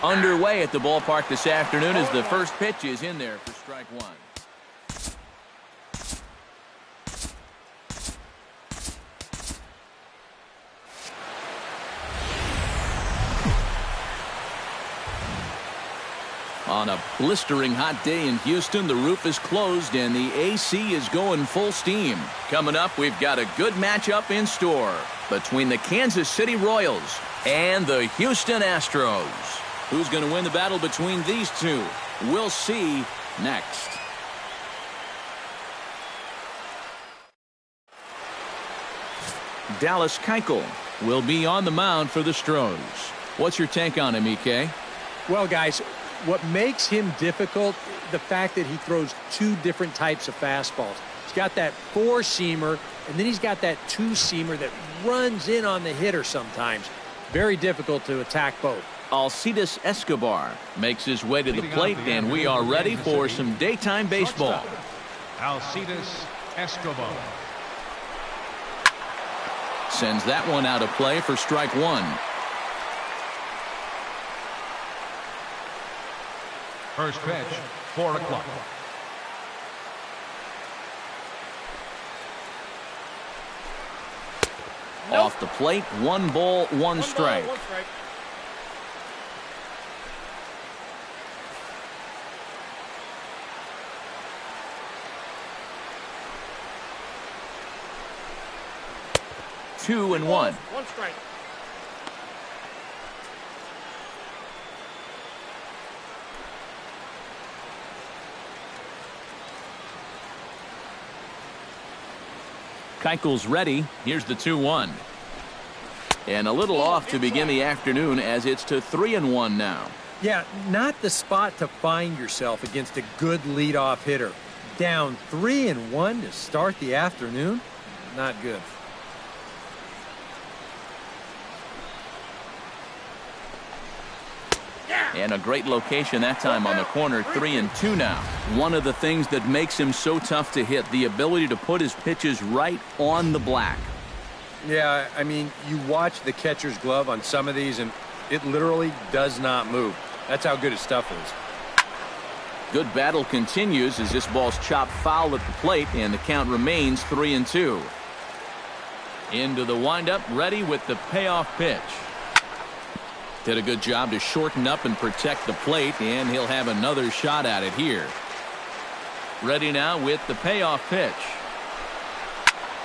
Underway at the ballpark this afternoon as the first pitch is in there for strike one. On a blistering hot day in Houston, the roof is closed and the AC is going full steam. Coming up, we've got a good matchup in store between the Kansas City Royals and the Houston Astros. Who's going to win the battle between these two? We'll see next. Dallas Keuchel will be on the mound for the Stros. What's your take on him, EK? Well, guys, what makes him difficult, the fact that he throws two different types of fastballs. He's got that four-seamer, and then he's got that two-seamer that runs in on the hitter sometimes. Very difficult to attack both. Alcides Escobar makes his way to the plate, and we are ready for some daytime baseball. Alcides Escobar sends that one out of play for strike one. First pitch, 4 o'clock. Off the plate, 1 ball, 1 strike. 2-1. 1 strike. Keuchel's ready. Here's the 2-1. And a little off to begin the afternoon as it's to 3-1 now. Yeah, not the spot to find yourself against a good leadoff hitter. Down 3-1 to start the afternoon? Not good. And a great location that time on the corner. 3-2 now. One of the things that makes him so tough to hit, the ability to put his pitches right on the black. Yeah, I mean, you watch the catcher's glove on some of these, and it literally does not move. That's how good his stuff is. Good battle continues as this ball's chopped foul at the plate, and the count remains 3-2. Into the windup, ready with the payoff pitch. Did a good job to shorten up and protect the plate, and he'll have another shot at it here. Ready now with the payoff pitch.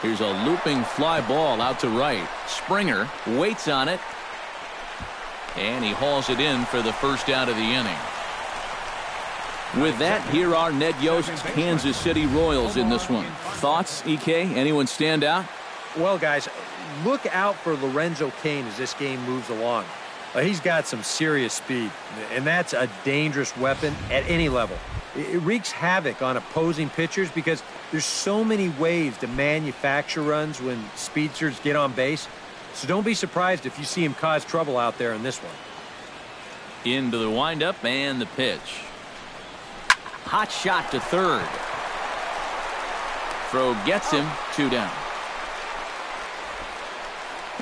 Here's a looping fly ball out to right. Springer waits on it, and he hauls it in for the first out of the inning. With that, here are Ned Yost's Kansas City Royals in this one. Thoughts, EK? Anyone stand out? Well, guys, look out for Lorenzo Cain as this game moves along. He's got some serious speed, and that's a dangerous weapon at any level. It wreaks havoc on opposing pitchers because there's so many ways to manufacture runs when speedsters get on base. So don't be surprised if you see him cause trouble out there in this one. Into the windup and the pitch. Hot shot to third. Throw gets him, 2 down.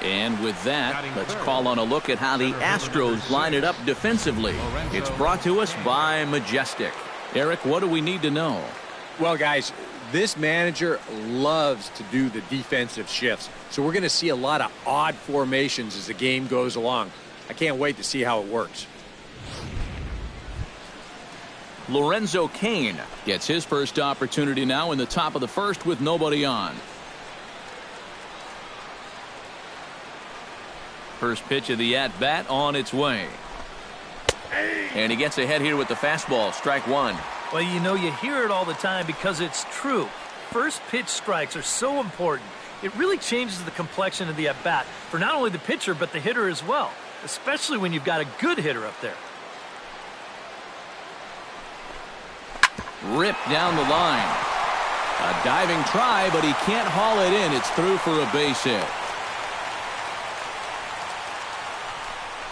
And with that, let's call on a look at how the Astros line it up defensively. It's brought to us by Majestic. Eric, what do we need to know? Well, guys, this manager loves to do the defensive shifts. So we're going to see a lot of odd formations as the game goes along. I can't wait to see how it works. Lorenzo Cain gets his first opportunity now in the top of the first with nobody on. First pitch of the at-bat on its way. And he gets ahead here with the fastball. Strike one. Well, you know, you hear it all the time because it's true. First pitch strikes are so important. It really changes the complexion of the at-bat for not only the pitcher but the hitter as well, especially when you've got a good hitter up there. Ripped down the line. A diving try, but he can't haul it in. It's through for a base hit.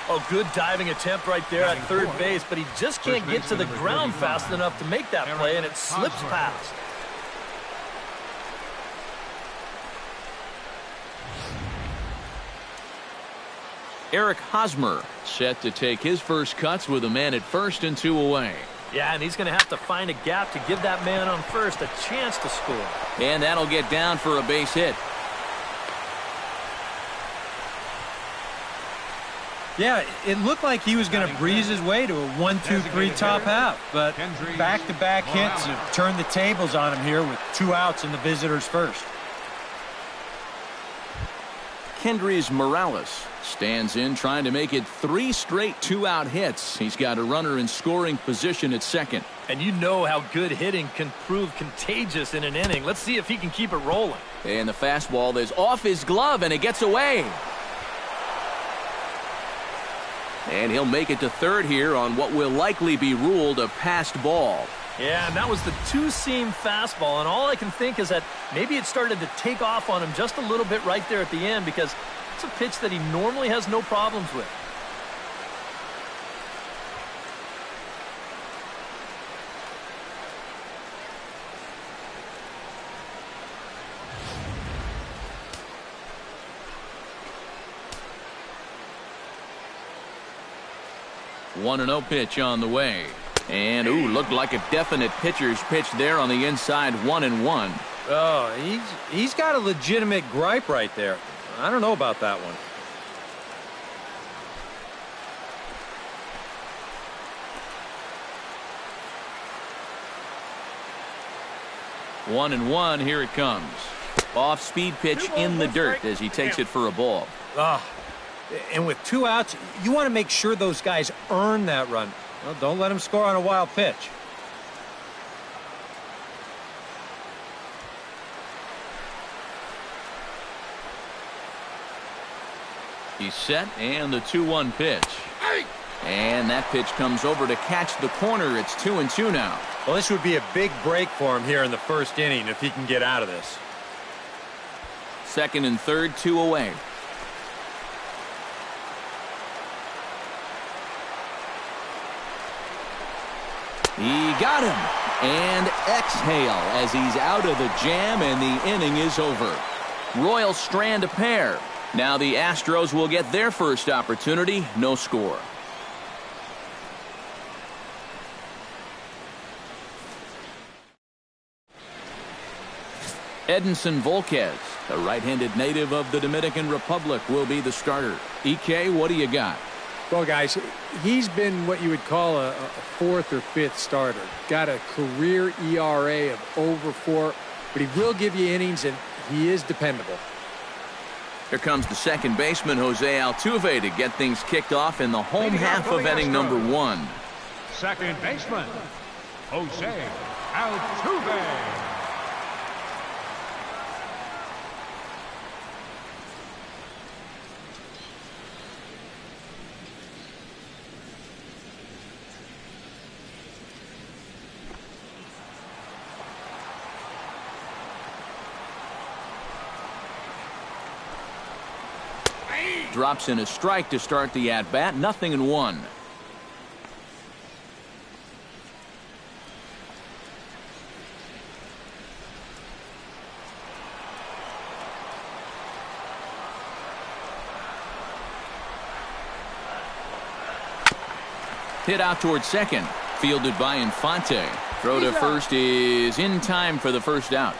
Oh, good diving attempt right there at third base, but he just can't get to the ground fast enough to make that play, and it slips past. Eric Hosmer set to take his first cuts with a man at first and 2 away. Yeah, and he's going to have to find a gap to give that man on first a chance to score. And that'll get down for a base hit. Yeah, it looked like he was going to breeze his way to a 1-2-3 top half, but back-to-back hits have turned the tables on him here with 2 outs in the visitors' first. Kendrys Morales stands in trying to make it 3 straight 2-out hits. He's got a runner in scoring position at second. And you know how good hitting can prove contagious in an inning. Let's see if he can keep it rolling. And the fastball is off his glove and it gets away. And he'll make it to third here on what will likely be ruled a passed ball. Yeah, and that was the two-seam fastball, and all I can think is that maybe it started to take off on him just a little bit right there at the end because it's a pitch that he normally has no problems with. One 1-0 pitch on the way. And, ooh, looked like a definite pitcher's pitch there on the inside, 1-1. Oh, he's got a legitimate gripe right there. I don't know about that one. 1-1, here it comes. Off-speed pitch in the dirt as he takes it for a ball. And with 2 outs, you want to make sure those guys earn that run. Well, don't let them score on a wild pitch. He's set, and the 2-1 pitch. And that pitch comes over to catch the corner. It's 2-2 now. Well, this would be a big break for him here in the first inning if he can get out of this. Second and third, 2 away. He got him. And exhale as he's out of the jam, and the inning is over. Royals strand a pair. Now the Astros will get their first opportunity. No score. Edinson Volquez, a right-handed native of the Dominican Republic, will be the starter. EK, what do you got? Well, guys, he's been what you would call a 4th or 5th starter. Got a career ERA of over 4, but he will give you innings, and he is dependable. Here comes the second baseman, Jose Altuve, to get things kicked off in the home half of inning number 1. Second baseman, Jose Altuve. Drops in a strike to start the at-bat. 0-1. Hit out towards second. Fielded by Infante. Throw to first is in time for the first out.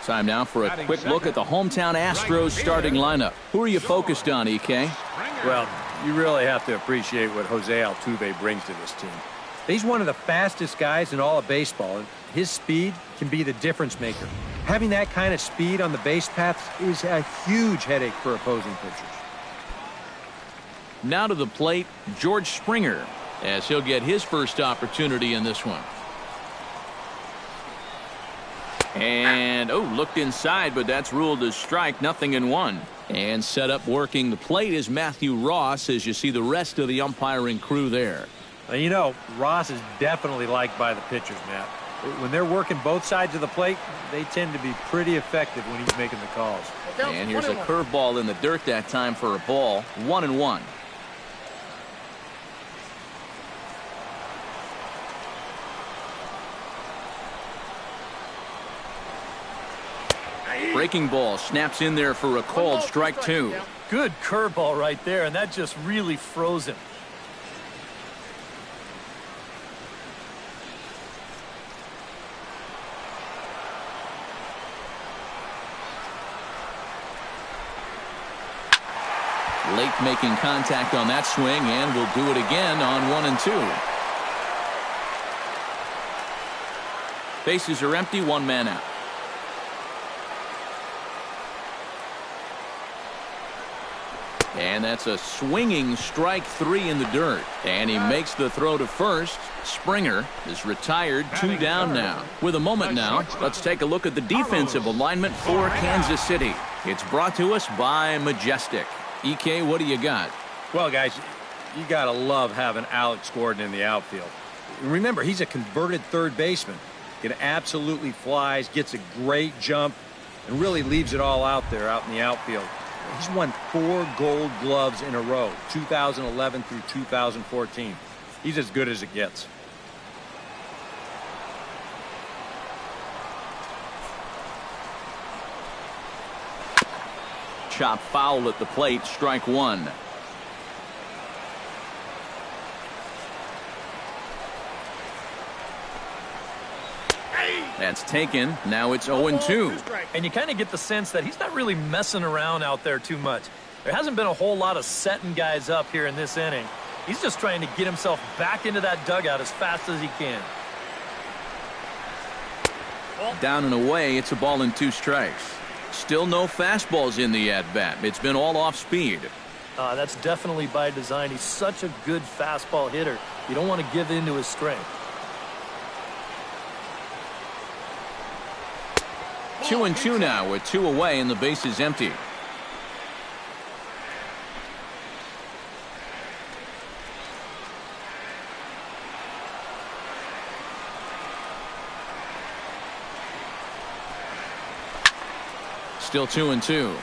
Time now for a quick look at the hometown Astros starting lineup. Who are you focused on, EK? Well, you really have to appreciate what Jose Altuve brings to this team. He's one of the fastest guys in all of baseball, and his speed can be the difference maker. Having that kind of speed on the base paths is a huge headache for opposing pitchers. Now to the plate, George Springer, as he'll get his first opportunity in this one. And, looked inside, but that's ruled as strike. 0-1. And set up working the plate is Matthew Ross, as you see the rest of the umpiring crew there. Now, you know, Ross is definitely liked by the pitchers, Matt. When they're working both sides of the plate, they tend to be pretty effective when he's making the calls. And here's a curveball in the dirt that time for a ball. 1-1. Breaking ball snaps in there for a called strike 2. Good curveball right there, and that just really froze him. Late making contact on that swing, and will do it again on 1 and 2. Bases are empty, 1 man out. And that's a swinging strike 3 in the dirt. And he makes the throw to first. Springer is retired, 2 down now. With a moment now, let's take a look at the defensive alignment for Kansas City. It's brought to us by Majestic. EK, what do you got? Well, guys, you got to love having Alex Gordon in the outfield. Remember, he's a converted third baseman. It absolutely flies, gets a great jump, and really leaves it all out there out in the outfield. He's won 4 Gold Gloves in a row, 2011 through 2014. He's as good as it gets. Chop foul at the plate, strike 1. That's taken. Now it's 0-2. And you kind of get the sense that he's not really messing around out there too much. There hasn't been a whole lot of setting guys up here in this inning. He's just trying to get himself back into that dugout as fast as he can. Down and away, it's a ball and 2 strikes. Still no fastballs in the at-bat. It's been all off speed. That's definitely by design. He's such a good fastball hitter. You don't want to give in to his strength. 2-2 now with 2 away and the base is empty. Still 2-2.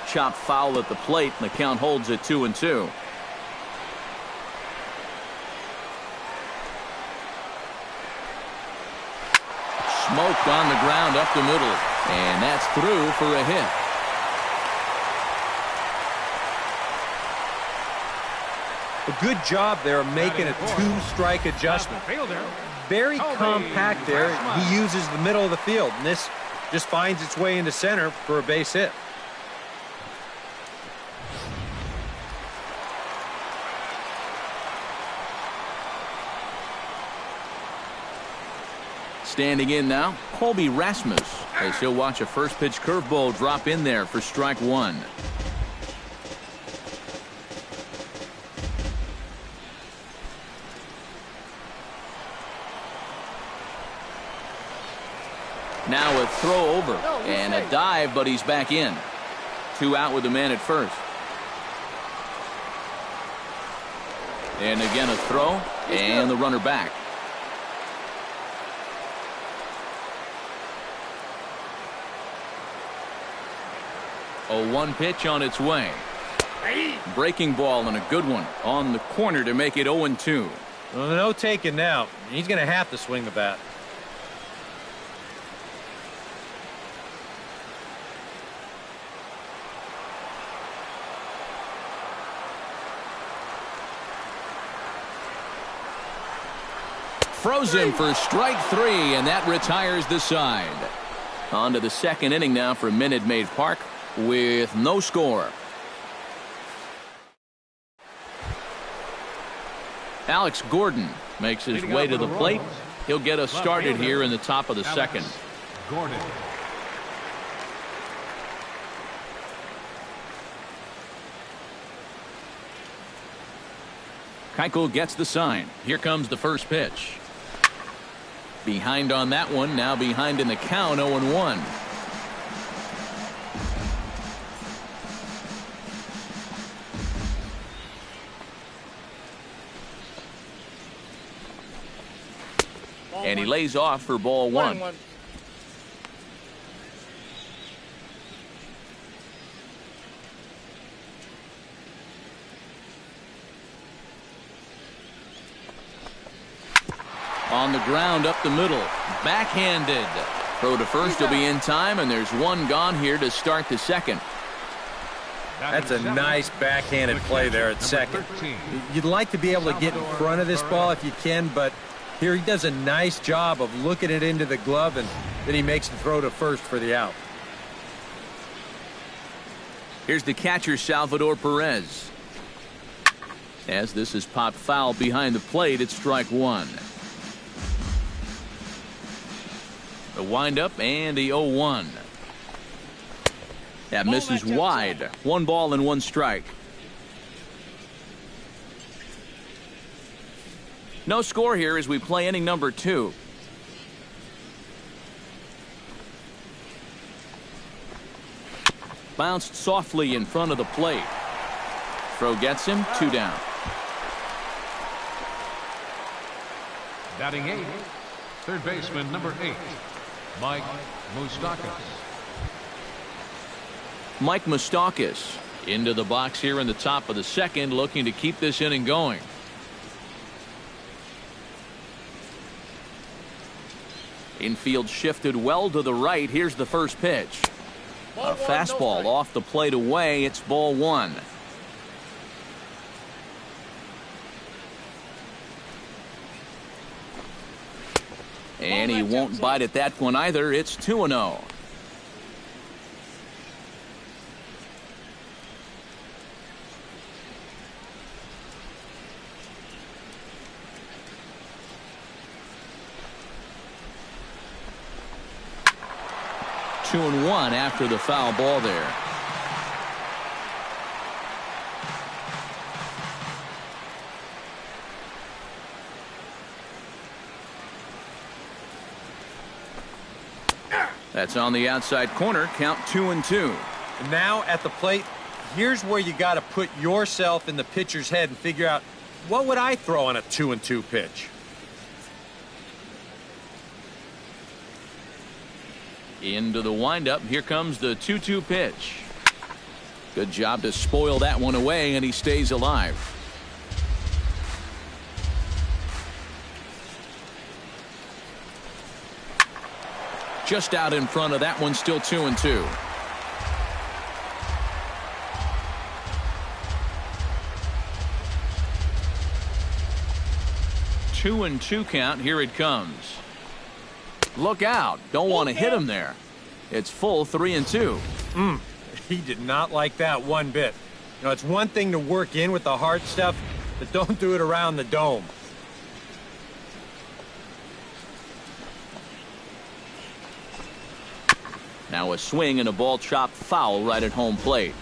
Chop foul at the plate, and the count holds at 2-2. Smoked on the ground up the middle, and that's through for a hit. A good job there of making a 2-strike adjustment. Very compact there. He uses the middle of the field, and this just finds its way into center for a base hit. Standing in now, Colby Rasmus, as he'll watch a first pitch curveball drop in there for strike 1. Now a throw over and a dive, but he's back in. 2 out with the man at first. And again a throw and the runner back. A 1 pitch on its way. Breaking ball and a good one on the corner to make it 0-2. Well, no taking now. He's going to have to swing the bat. Froze him for strike 3, and that retires the side. On to the second inning now for Minute Maid Park with no score. Alex Gordon makes his way to the plate. He'll get us started here in the top of the second. Gordon. Keuchel gets the sign. Here comes the first pitch. Behind on that one, now behind in the count, 0-1. And he lays off for ball 1. On the ground up the middle. Backhanded. Throw to first will be in time, and there's one gone here to start the second. That's a nice backhanded play there at second. You'd like to be able to get in front of this ball if you can, but here he does a nice job of looking it into the glove, and then he makes the throw to first for the out. Here's the catcher, Salvador Perez. As this is popped foul behind the plate, it's strike one. The windup and the 0-1. That misses wide. 1 ball and 1 strike. No score here as we play inning number 2. Bounced softly in front of the plate. Throw gets him, 2 down. Batting 8th, third baseman number 8, Mike Moustakas. Mike Moustakas into the box here in the top of the second, looking to keep this inning going. Infield shifted well to the right. Here's the first pitch. A fastball off the plate away. It's ball 1. And he won't bite at that one either. It's 2-0. Two and 1 after the foul ball there. That's on the outside corner. Count 2-2. And now at the plate, here's where you got to put yourself in the pitcher's head and figure out, what would I throw on a 2-2 pitch? Into the windup. Here comes the 2-2 pitch. Good job to spoil that one away, and he stays alive. Just out in front of that one, still 2-2. Two and 2 count. Here it comes. Look out. Don't want to hit him there. It's full 3-2. He did not like that one bit. You know, it's one thing to work in with the hard stuff, but don't do it around the dome. Now a swing and a ball chopped foul right at home plate.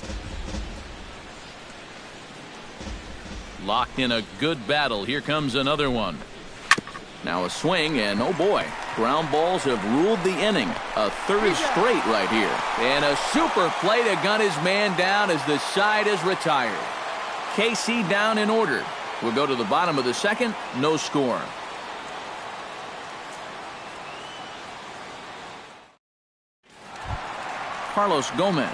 Locked in a good battle. Here comes another one. Now a swing, and oh boy, ground balls have ruled the inning. A third straight right here. And a super play to gun his man down as the side is retired. KC down in order. We'll go to the bottom of the second. No score. Carlos Gomez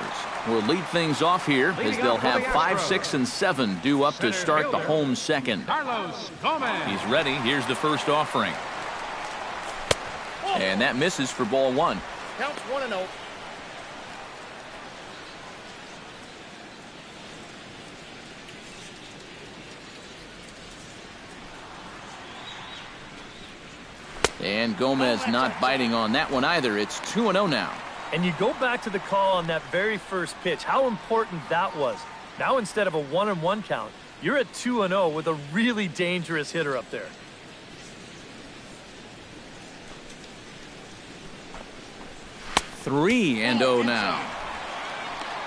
will lead things off here as they'll have 5, 6, and 7 due up to start the home second. Carlos Gomez. He's ready. Here's the first offering. And that misses for ball 1. Counts 1-0. And Gomez not biting on that one either. It's 2-0 now. And you go back to the call on that very first pitch, how important that was. Now instead of a 1-1 count, you're at 2-0 with a really dangerous hitter up there. 3-0 now.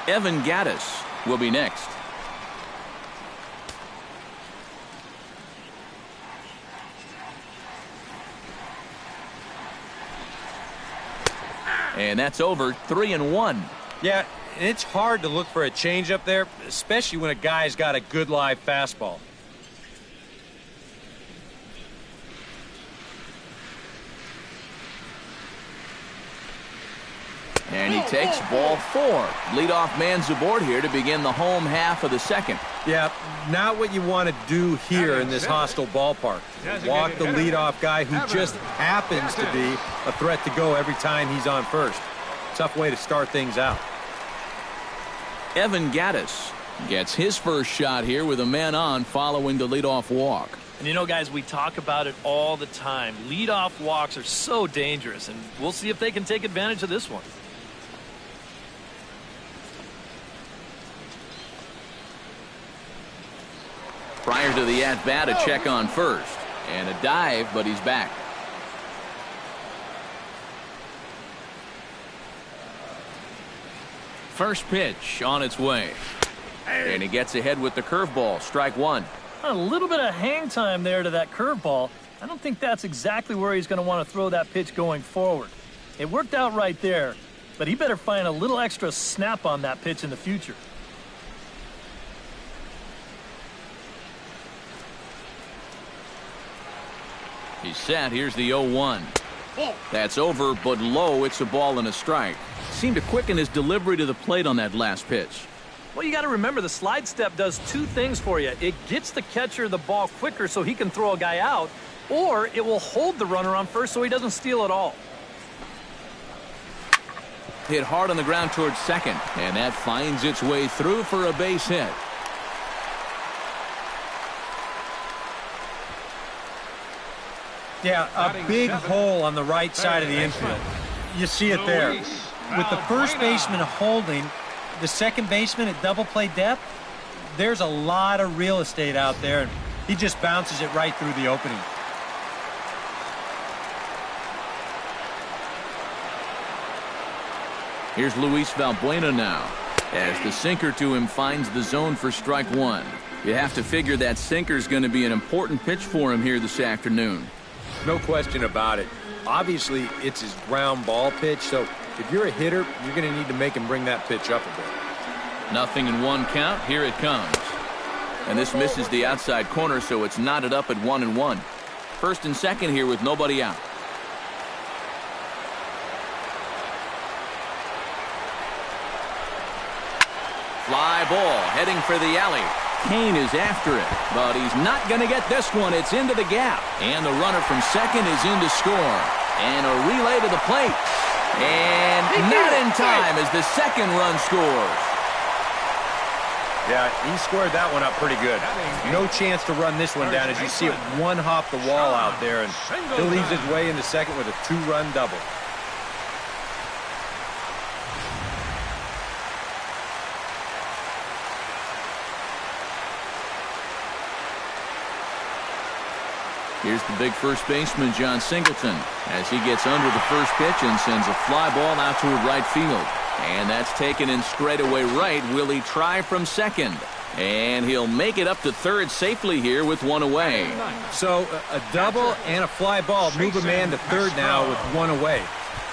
Evan Gattis will be next. And that's over. 3-1. Yeah, it's hard to look for a change up there, especially when a guy's got a good live fastball. And he takes ball 4. Leadoff man's aboard here to begin the home half of the second. Yeah, not what you want to do here in this hostile ballpark. Walk the leadoff guy who just happens to be a threat to go every time he's on first. Tough way to start things out. Evan Gattis gets his first shot here with a man on following the leadoff walk. And you know, guys, we talk about it all the time. Leadoff walks are so dangerous, and we'll see if they can take advantage of this one. Prior to the at-bat, a check on first. And a dive, but he's back. First pitch on its way. And he gets ahead with the curveball. Strike 1. A little bit of hang time there to that curveball. I don't think that's exactly where he's going to want to throw that pitch going forward. It worked out right there, but he better find a little extra snap on that pitch in the future. He's set. Here's the 0-1. That's over, but low. It's a ball and a strike. Seemed to quicken his delivery to the plate on that last pitch. Well, you got to remember the slide step does two things for you. It gets the catcher the ball quicker so he can throw a guy out, or it will hold the runner on first so he doesn't steal it all. Hit hard on the ground towards second, and that finds its way through for a base hit. Yeah, a big hole on the right side of the infield. You see it there. With the first baseman holding, the second baseman at double play depth, there's a lot of real estate out there, and he just bounces it right through the opening. Here's Luis Valbuena now, as the sinker to him finds the zone for strike 1. You have to figure that sinker's going to be an important pitch for him here this afternoon. No question about it. Obviously, it's his ground ball pitch, so if you're a hitter, you're going to need to make him bring that pitch up a bit. Nothing in one count. Here it comes. And this misses the outside corner, so it's knotted up at 1-1. First and second here with nobody out. Fly ball heading for the alley. Kane is after it, but he's not going to get this one. It's into the gap. And the runner from second is in to score. And a relay to the plate. And not in time as the second run scores. Yeah, he scored that one up pretty good. No chance to run this one down as you see it one hop the wall out there. And he'll leaves his way into second with a 2-run double. Here's the big first baseman, John Singleton, as he gets under the first pitch and sends a fly ball out toward right field. And that's taken in straightaway right. Will he try from second? And he'll make it up to third safely here with one away. So a double and a fly ball move a man to third now with one away.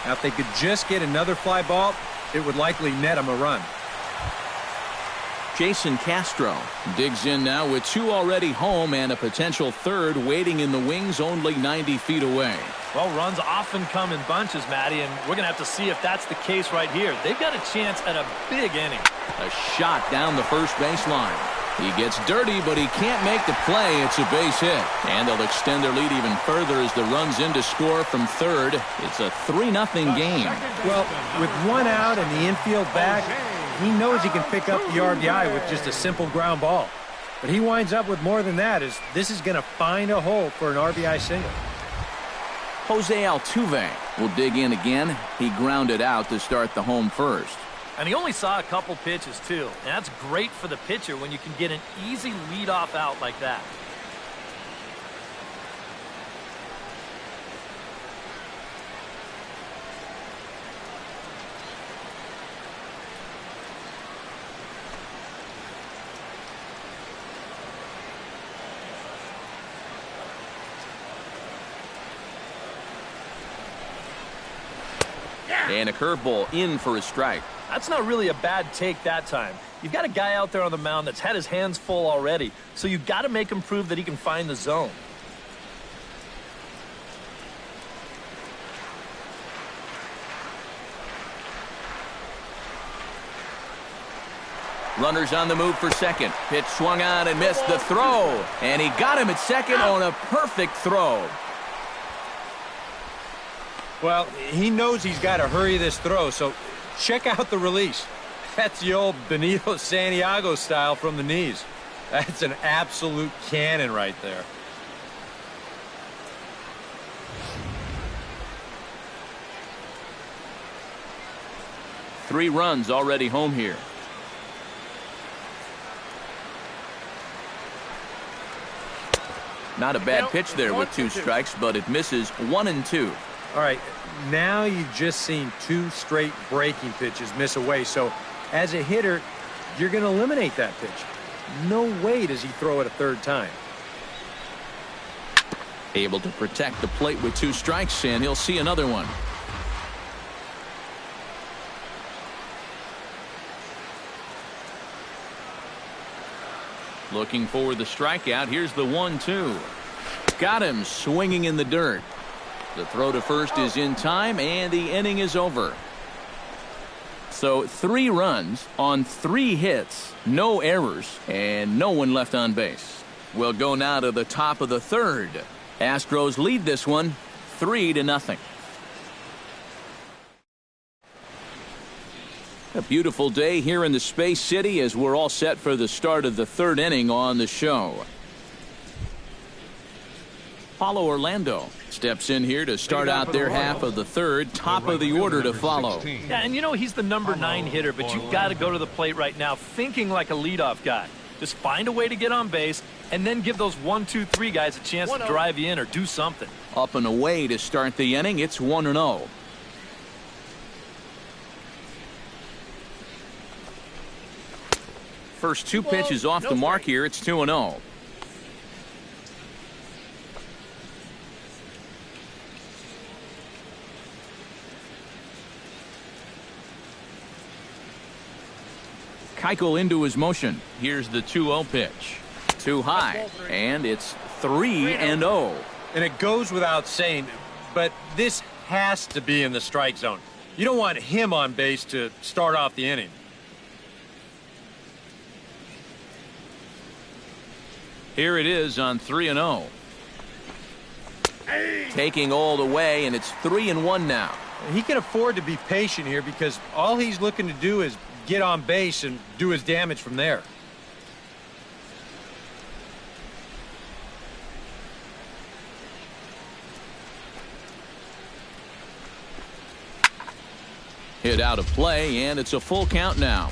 Now, if they could just get another fly ball, it would likely net him a run. Jason Castro digs in now with 2 already home and a potential third waiting in the wings only 90 feet away. Well, runs often come in bunches, Matty, and we're going to have to see if that's the case right here. They've got a chance at a big inning. A shot down the first baseline. He gets dirty, but he can't make the play. It's a base hit. And they'll extend their lead even further as the run's in to score from third. It's a 3-0 game. Well, with one out and the infield back, he knows he can pick up the RBI with just a simple ground ball. But he winds up with more than that, as this is going to find a hole for an RBI single. Jose Altuve will dig in again. He grounded out to start the home first. And he only saw a couple pitches, too. And that's great for the pitcher when you can get an easy leadoff out like that. And a curveball in for a strike. That's not really a bad take that time. You've got a guy out there on the mound that's had his hands full already, so you've got to make him prove that he can find the zone. Runners on the move for second. Pitch swung on and missed the throw. And he got him at second on a perfect throw. Well, he knows he's got to hurry this throw, so check out the release. That's the old Benito Santiago style from the knees. That's an absolute cannon right there. Three runs already home here. Not a bad pitch there with 2 strikes, but it misses 1-2. All right, now you've just seen 2 straight breaking pitches miss away, so as a hitter, you're going to eliminate that pitch. No way does he throw it a third time. Able to protect the plate with 2 strikes, and he'll see another one. Looking for the strikeout. Here's the 1-2. Got him swinging in the dirt. The throw to first is in time, and the inning is over. So 3 runs on 3 hits, no errors, and no one left on base. We'll go now to the top of the third. Astros lead this one 3-0. A beautiful day here in the Space City as we're all set for the start of the third inning on the show. Paulo Orlando steps in here to start out their half of the third, top of the order to follow. Yeah, and you know he's the number 9 hitter, but you've got to go to the plate right now thinking like a leadoff guy. Just find a way to get on base and then give those 1, 2, 3 guys a chance to drive you in or do something. Up and away to start the inning. It's 1-0. First 2 pitches off the mark here. It's 2-0. Keuchel into his motion. Here's the 2-0 pitch. Too high, and it's 3-0. And it goes without saying, but this has to be in the strike zone. You don't want him on base to start off the inning. Here it is on 3-0. Taking all the way, and it's 3-1 now. He can afford to be patient here because all he's looking to do is get on base and do his damage from there. Hit out of play, and it's a full count now.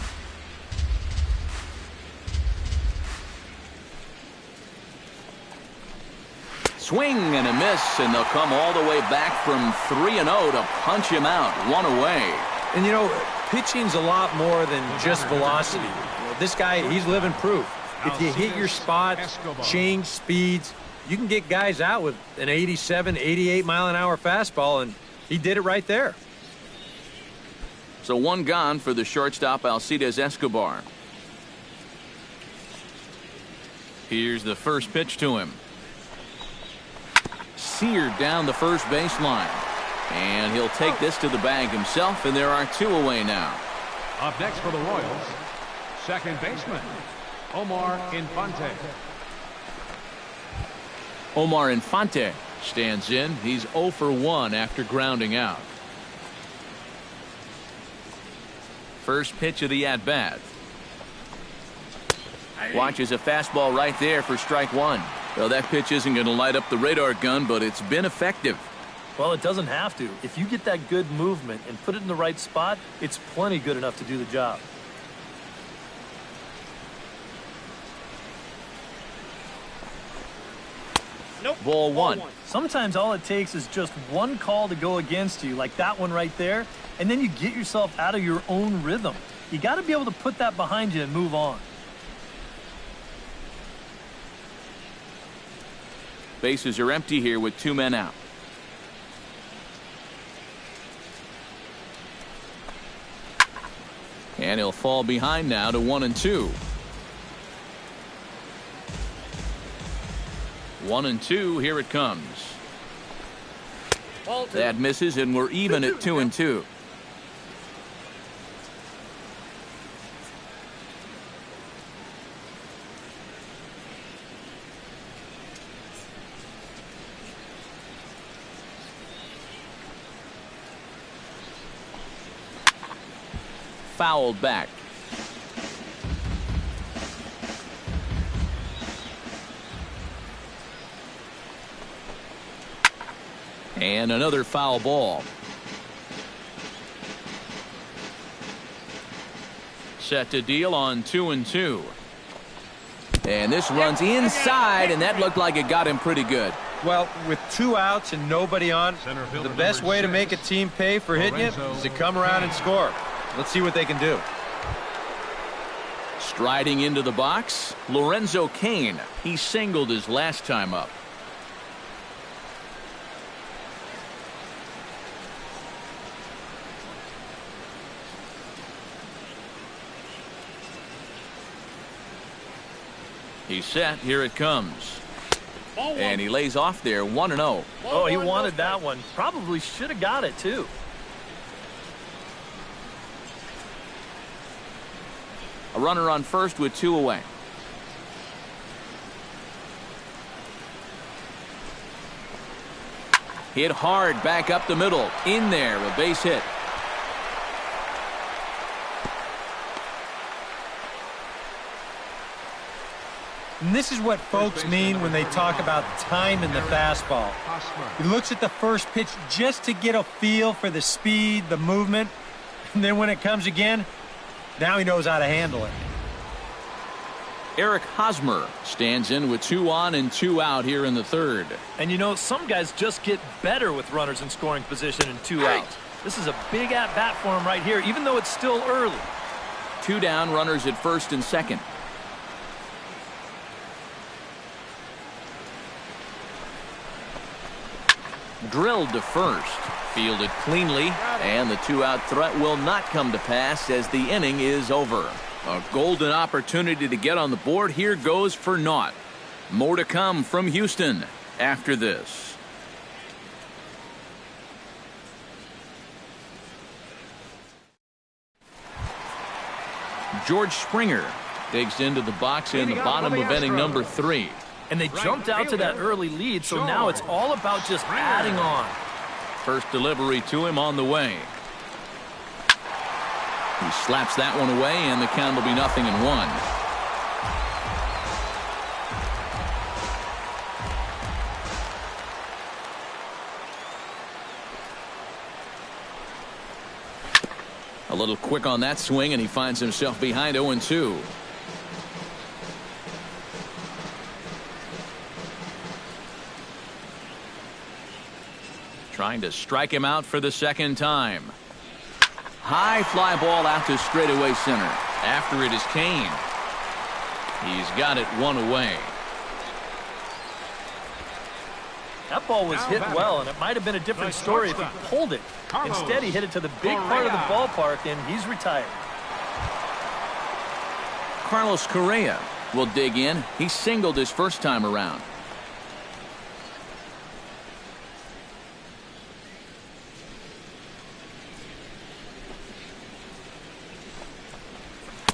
Swing and a miss, and they'll come all the way back from 3-0 to punch him out. 1 away. And you know, pitching's a lot more than just velocity. This guy, he's living proof. If you hit your spots, change speeds, you can get guys out with an 87, 88 mile an hour fastball, and he did it right there. So 1 gone for the shortstop, Alcides Escobar. Here's the first pitch to him. Seared down the first baseline. And he'll take this to the bag himself, and there are 2 away now. Up next for the Royals, second baseman, Omar Infante. Omar Infante stands in. He's 0 for 1 after grounding out. First pitch of the at-bat. Watches a fastball right there for strike 1. Well, that pitch isn't going to light up the radar gun, but it's been effective. Well, it doesn't have to. If you get that good movement and put it in the right spot, it's plenty good enough to do the job. Nope. Ball 1. Sometimes all it takes is just one call to go against you, like that one right there, and then you get yourself out of your own rhythm. You got to be able to put that behind you and move on. Bases are empty here with 2 men out. And he'll fall behind now to 1-2. 1-2, here it comes. That misses, and we're even at 2-2. fouled back. And another foul ball. Set to deal on 2-2. And this runs inside, and that looked like it got him pretty good. Well, with 2 outs and nobody on, the best way to make a team pay for hitting you is to come around and score. Let's see what they can do. Striding into the box, Lorenzo Cain. He singled his last time up. He's set. Here it comes. And he lays off there 1-0. Oh, he wanted that one. Probably should have got it, too. A runner on first with 2 away. Hit hard back up the middle. In there, a base hit. And this is what folks mean when they talk about time in the fastball. He looks at the first pitch just to get a feel for the speed, the movement, and then when it comes again, now he knows how to handle it. Eric Hosmer stands in with 2 on and 2 out here in the third. And you know, some guys just get better with runners in scoring position and 2 out. This is a big at-bat for him right here, even though it's still early. 2 down, runners at first and second. Drilled to first. Fielded cleanly, and the 2-out threat will not come to pass as the inning is over. A golden opportunity to get on the board here goes for naught. More to come from Houston after this. George Springer digs into the box in the bottom of inning number 3. And they jumped out to that early lead, so now it's all about just adding on. First delivery to him on the way. He slaps that one away, and the count will be 0-1. A little quick on that swing, and he finds himself behind 0-2. Trying to strike him out for the second time. High fly ball out to straightaway center. After it is Cain. He's got it 1 away. That ball was hit well, and it might have been a different story if he pulled it. Instead, he hit it to the big part of the ballpark, and he's retired. Carlos Correa will dig in. He singled his first time around.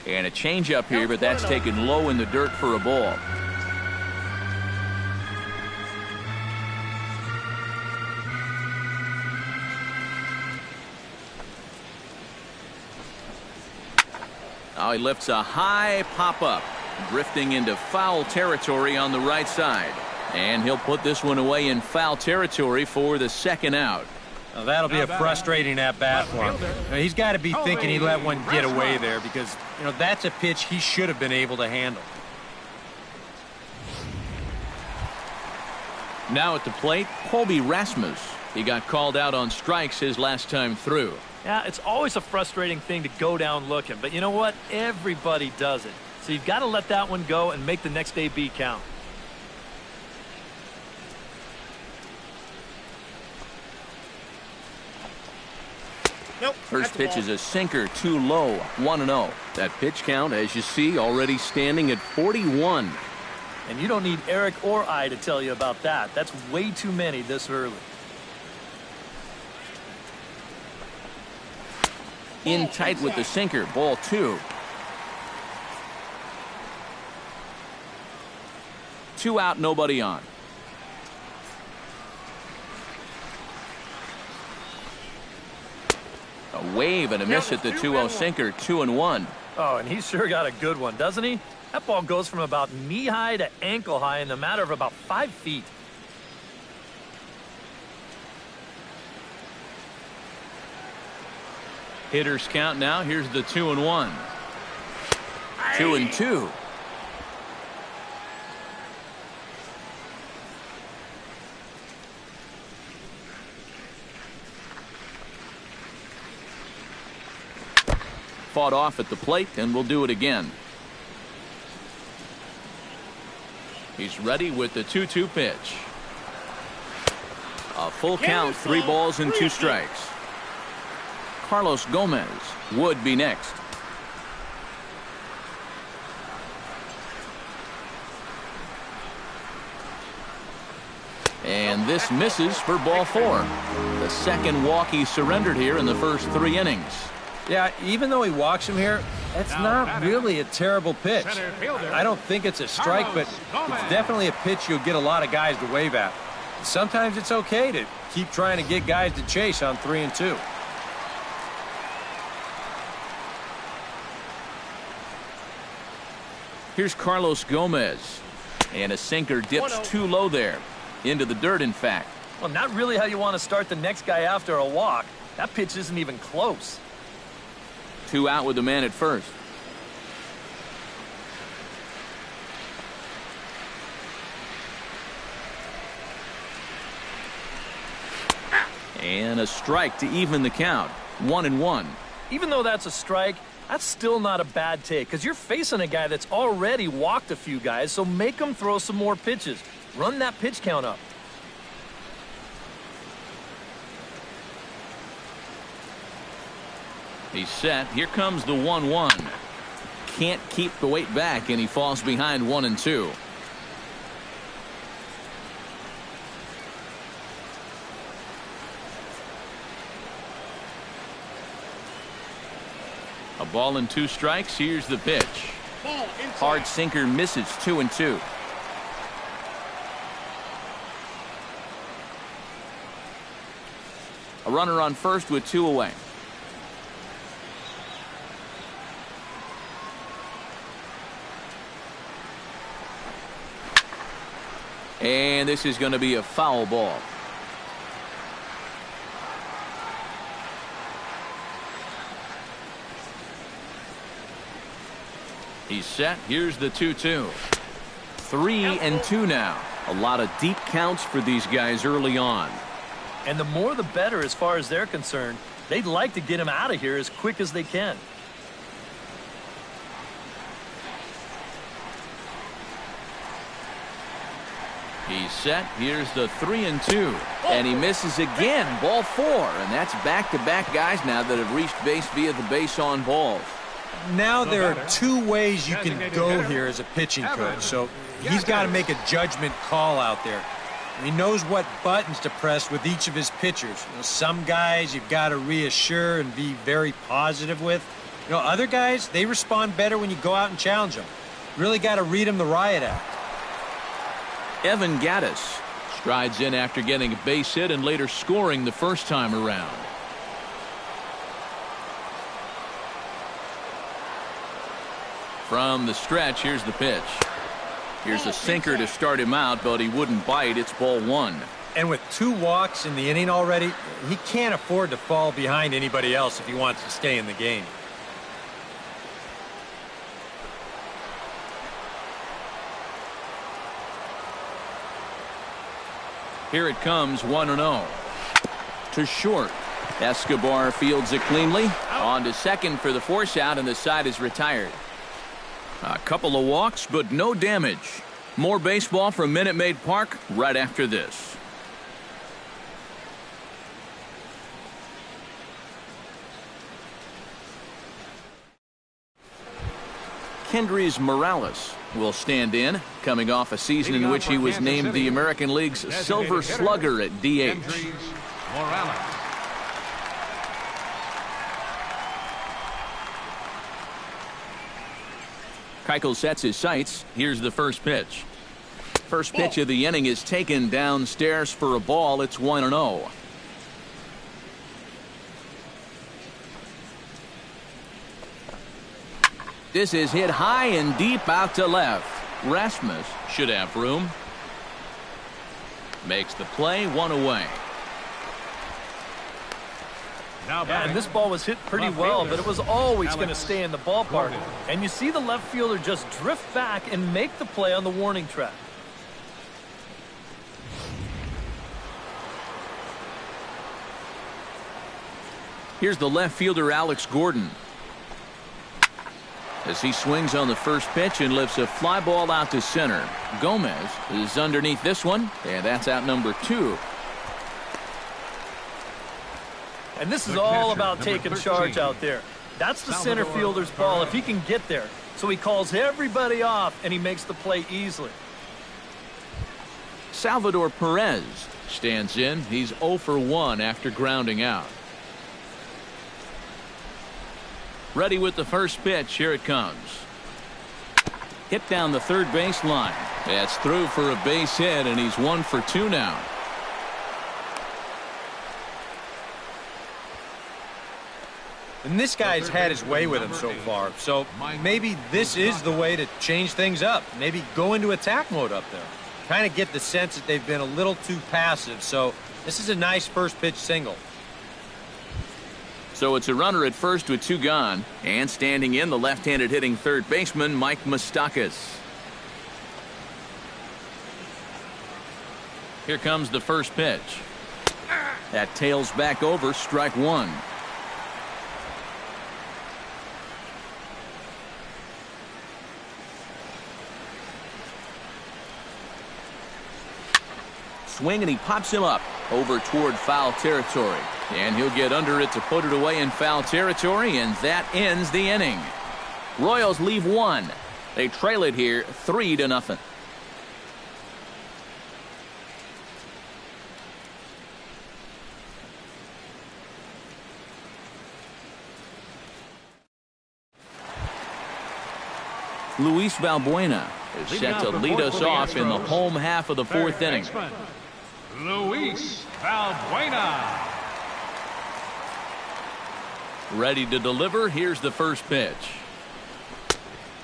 And a changeup here, but that's taken low in the dirt for a ball. Now he lifts a high pop-up, drifting into foul territory on the right side. And he'll put this one away in foul territory for the second out. Now that'll be a frustrating at-bat for him. Now, he's got to be thinking he let one get away there because, you know, that's a pitch he should have been able to handle. Now at the plate, Colby Rasmus. He got called out on strikes his last time through. Yeah, it's always a frustrating thing to go down looking, but you know what? Everybody does it. So you've got to let that one go and make the next AB count. First pitch is a sinker, too low, 1-0. That pitch count, as you see, already standing at 41. And you don't need Eric or I to tell you about that. That's way too many this early. In tight with the sinker, ball 2. 2 out, nobody on. A A wave and a miss at the 2-0 sinker, 2-1. Oh, and he's sure got a good one, doesn't he? That ball goes from about knee-high to ankle-high in the matter of about 5 feet. Hitters count now. Here's the 2-1. 2-2. Fought off at the plate, and will do it again. He's ready with the 2-2 pitch. A full count, 3 balls and 2 strikes. Carlos Gomez would be next. And this misses for ball 4. The second walk he surrendered here in the first 3 innings. Yeah, even though he walks him here, that's not really a terrible pitch. I don't think it's a strike, but it's definitely a pitch you'll get a lot of guys to wave at. Sometimes it's okay to keep trying to get guys to chase on 3-2. Here's Carlos Gomez. And a sinker dips too low there. Into the dirt, in fact. Well, not really how you want to start the next guy after a walk. That pitch isn't even close. 2 out with the man at first. And a strike to even the count. 1-1. Even though that's a strike, that's still not a bad take because you're facing a guy that's already walked a few guys, so make him throw some more pitches. Run that pitch count up. He's set. Here comes the 1-1. Can't keep the weight back, and he falls behind 1-2. A ball and 2 strikes. Here's the pitch. Hard sinker misses, 2-2. A runner on first with 2 away. And this is going to be a foul ball. He's set. Here's the 2-2. 3-2 now. A lot of deep counts for these guys early on. And the more the better as far as they're concerned. They'd like to get him out of here as quick as they can. He's set. Here's the 3-2. And he misses again. Ball 4. And that's back-to-back guys now that have reached base via the base on balls. Now there are 2 ways you can go here as a pitching coach. So he's got to make a judgment call out there. He knows what buttons to press with each of his pitchers. You know, some guys you've got to reassure and be very positive with. You know, other guys, they respond better when you go out and challenge them. Really got to read them the riot act. Evan Gattis strides in after getting a base hit and later scoring the first time around. From the stretch, here's the pitch. Here's a sinker to start him out, but he wouldn't bite. It's ball 1. And with 2 walks in the inning already, he can't afford to fall behind anybody else if he wants to stay in the game. Here it comes, 1-0. To short. Escobar fields it cleanly. On to second for the force out, and the side is retired. A couple of walks, but no damage. More baseball from Minute Maid Park right after this. Kendrys Morales will stand in, coming off a season in which he was named the American League's Silver Slugger at DH. Morales. Keuchel sets his sights. Here's the first pitch. First pitch of the inning is taken downstairs for a ball. It's 1-0. This is hit high and deep out to left. Rasmus should have room. Makes the play, 1 away. Yeah, and this ball was hit pretty well, but it was always going to stay in the ballpark. And you see the left fielder just drift back and make the play on the warning track. Here's the left fielder, Alex Gordon. As he swings on the first pitch and lifts a fly ball out to center. Gomez is underneath this one, and that's out number 2. And this is all about taking charge out there. That's the center fielder's ball if he can get there. So he calls everybody off, and he makes the play easily. Salvador Perez stands in. He's 0 for 1 after grounding out. Ready with the first pitch. Here it comes. Hit down the third base line. That's through for a base hit, and he's 1 for 2 now. And this guy's had his way with him so far. So maybe this is the way to change things up. Maybe go into attack mode up there. Kind of get the sense that they've been a little too passive. So this is a nice first pitch single. So it's a runner at first with 2 gone. And standing in, the left-handed hitting third baseman, Mike Moustakas. Here comes the first pitch. That tails back over, strike 1. Swing, and he pops him up over toward foul territory. And he'll get under it to put it away in foul territory, and that ends the inning. Royals leave 1. They trail it here 3-0. Luis Valbuena is set to lead us off in the home half of the 4th inning. Luis Valbuena. Ready to deliver. Here's the first pitch.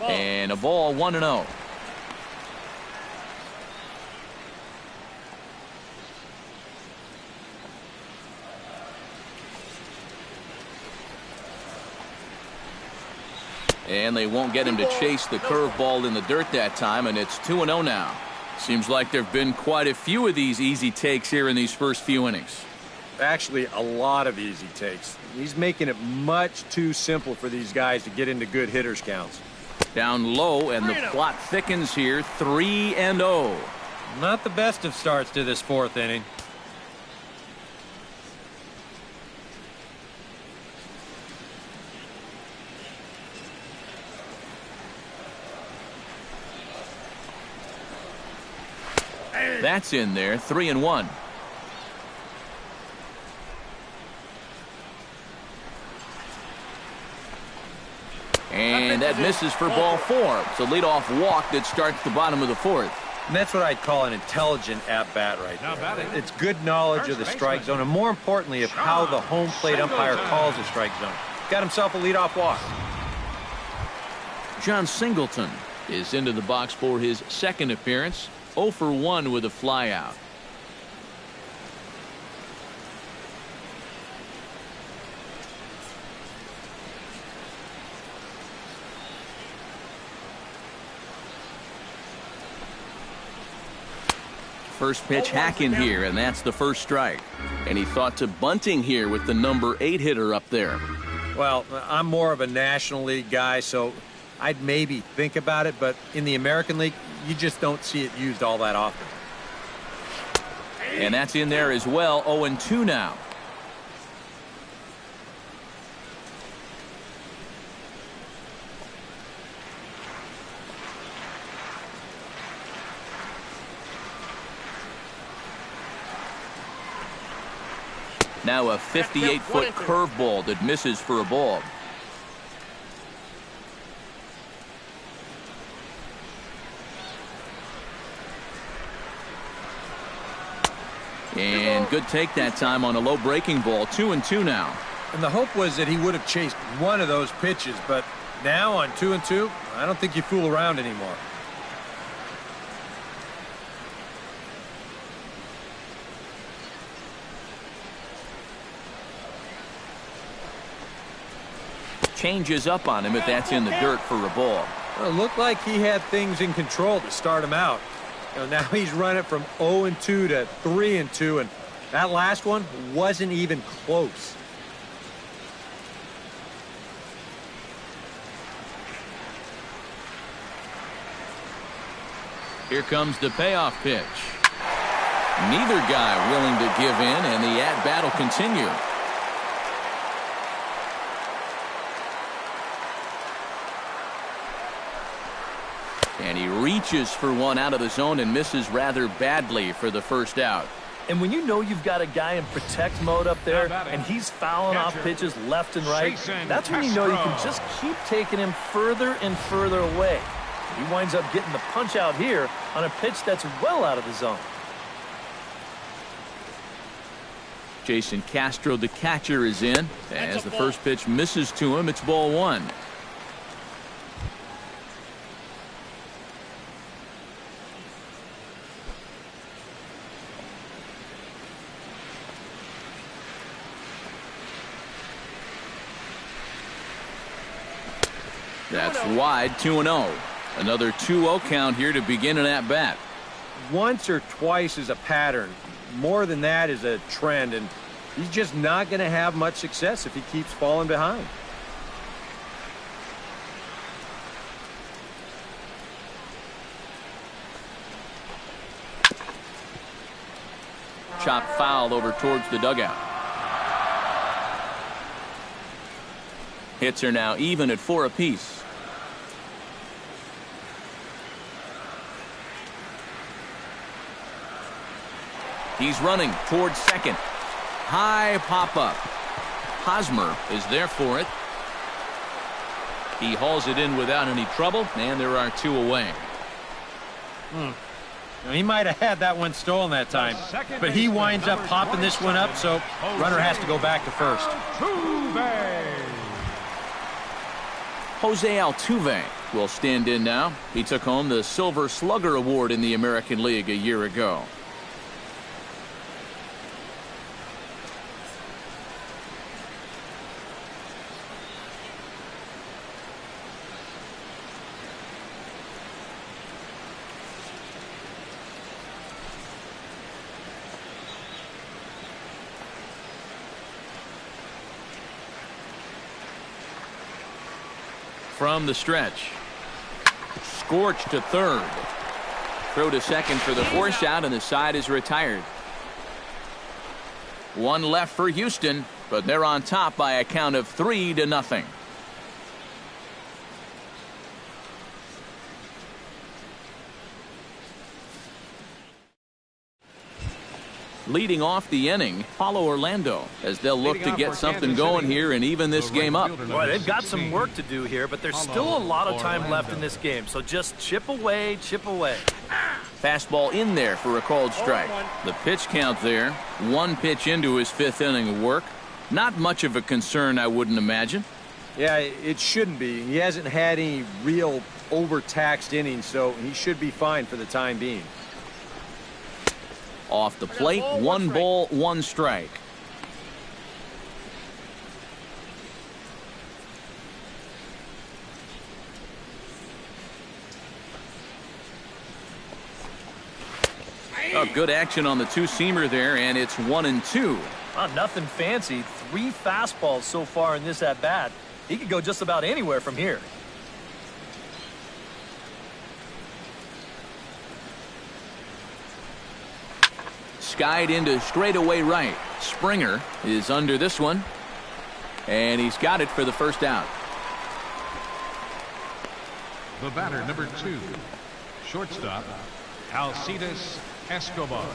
And a ball, 1-0. And they won't get him to chase the curveball in the dirt that time, and it's 2-0 now. Seems like there have been quite a few of these easy takes here in these first few innings. Actually, a lot of easy takes. He's making it much too simple for these guys to get into good hitters counts. Down low, and the plot thickens here, 3-0. Not the best of starts to this 4th inning. That's in there, 3-1. And that misses for ball 4. It's a leadoff walk that starts the bottom of the 4th. And that's what I'd call an intelligent at-bat right there. It's good knowledge of the strike zone, and more importantly, of how the home plate umpire calls the strike zone. Got himself a leadoff walk. John Singleton is into the box for his 2nd appearance. 0 for 1 with a flyout. First pitch hack in here, and that's the first strike. And he thought to bunting here with the number 8 hitter up there. Well, I'm more of a National League guy, so I'd maybe think about it, but in the American League, you just don't see it used all that often. And that's in there as well, 0-2 now. Now a 58-foot curveball that misses for a ball. And good take that time on a low breaking ball. 2-2 now. And the hope was that he would have chased one of those pitches, but Now on 2-2, I don't think you fool around anymore. Changes up on him if that's in the dirt for a ball. Well, it looked like he had things in control to start him out. Now he's running from 0-2 to 3-2, and that last one wasn't even close. Here comes the payoff pitch. Neither guy willing to give in, and the at-bat will continue. And he reaches for one out of the zone and misses rather badly for the first out. And when you know you've got a guy in protect mode up there and he's fouling off pitches left and right, that's when you know you can just keep taking him further and further away. He winds up getting the punch out here on a pitch that's well out of the zone. Jason Castro, the catcher, is in. As the first pitch misses to him, it's ball one. That's wide, 2-0. Another 2-0 count here to begin an at-bat. Once or twice is a pattern. More than that is a trend, and he's just not going to have much success if he keeps falling behind. Chop foul over towards the dugout. Hits are now even at 4 apiece. He's running towards second. High pop-up. Hosmer is there for it. He hauls it in without any trouble, and there are 2 away. Now, he might have had that one stolen that time, but he winds up popping this one up, so runner has to go back to first. Jose Altuve will stand in now. He took home the Silver Slugger Award in the American League a year ago. From the stretch. Scorched to third. Throw to second for the force out, and the side is retired. One left for Houston, but they're on top by a count of 3-0. Leading off the inning, Paulo Orlando, as they'll look to get something going here and even this game up. Boy, they've got some work to do here, but there's still a lot of time left in this game, so just chip away, chip away. Fastball in there for a called strike. The pitch count there, 1 pitch into his 5th inning of work. Not much of a concern, I wouldn't imagine. Yeah, it shouldn't be. He hasn't had any real overtaxed innings, so he should be fine for the time being. Off the plate, 1 ball, 1 strike. Oh, good action on the 2-seamer there, and it's 1-2. Nothing fancy. 3 fastballs so far in this at-bat. He could go just about anywhere from here. Skied into straightaway right. Springer is under this one, and he's got it for the first out. The batter, number 2, shortstop, Alcides Escobar.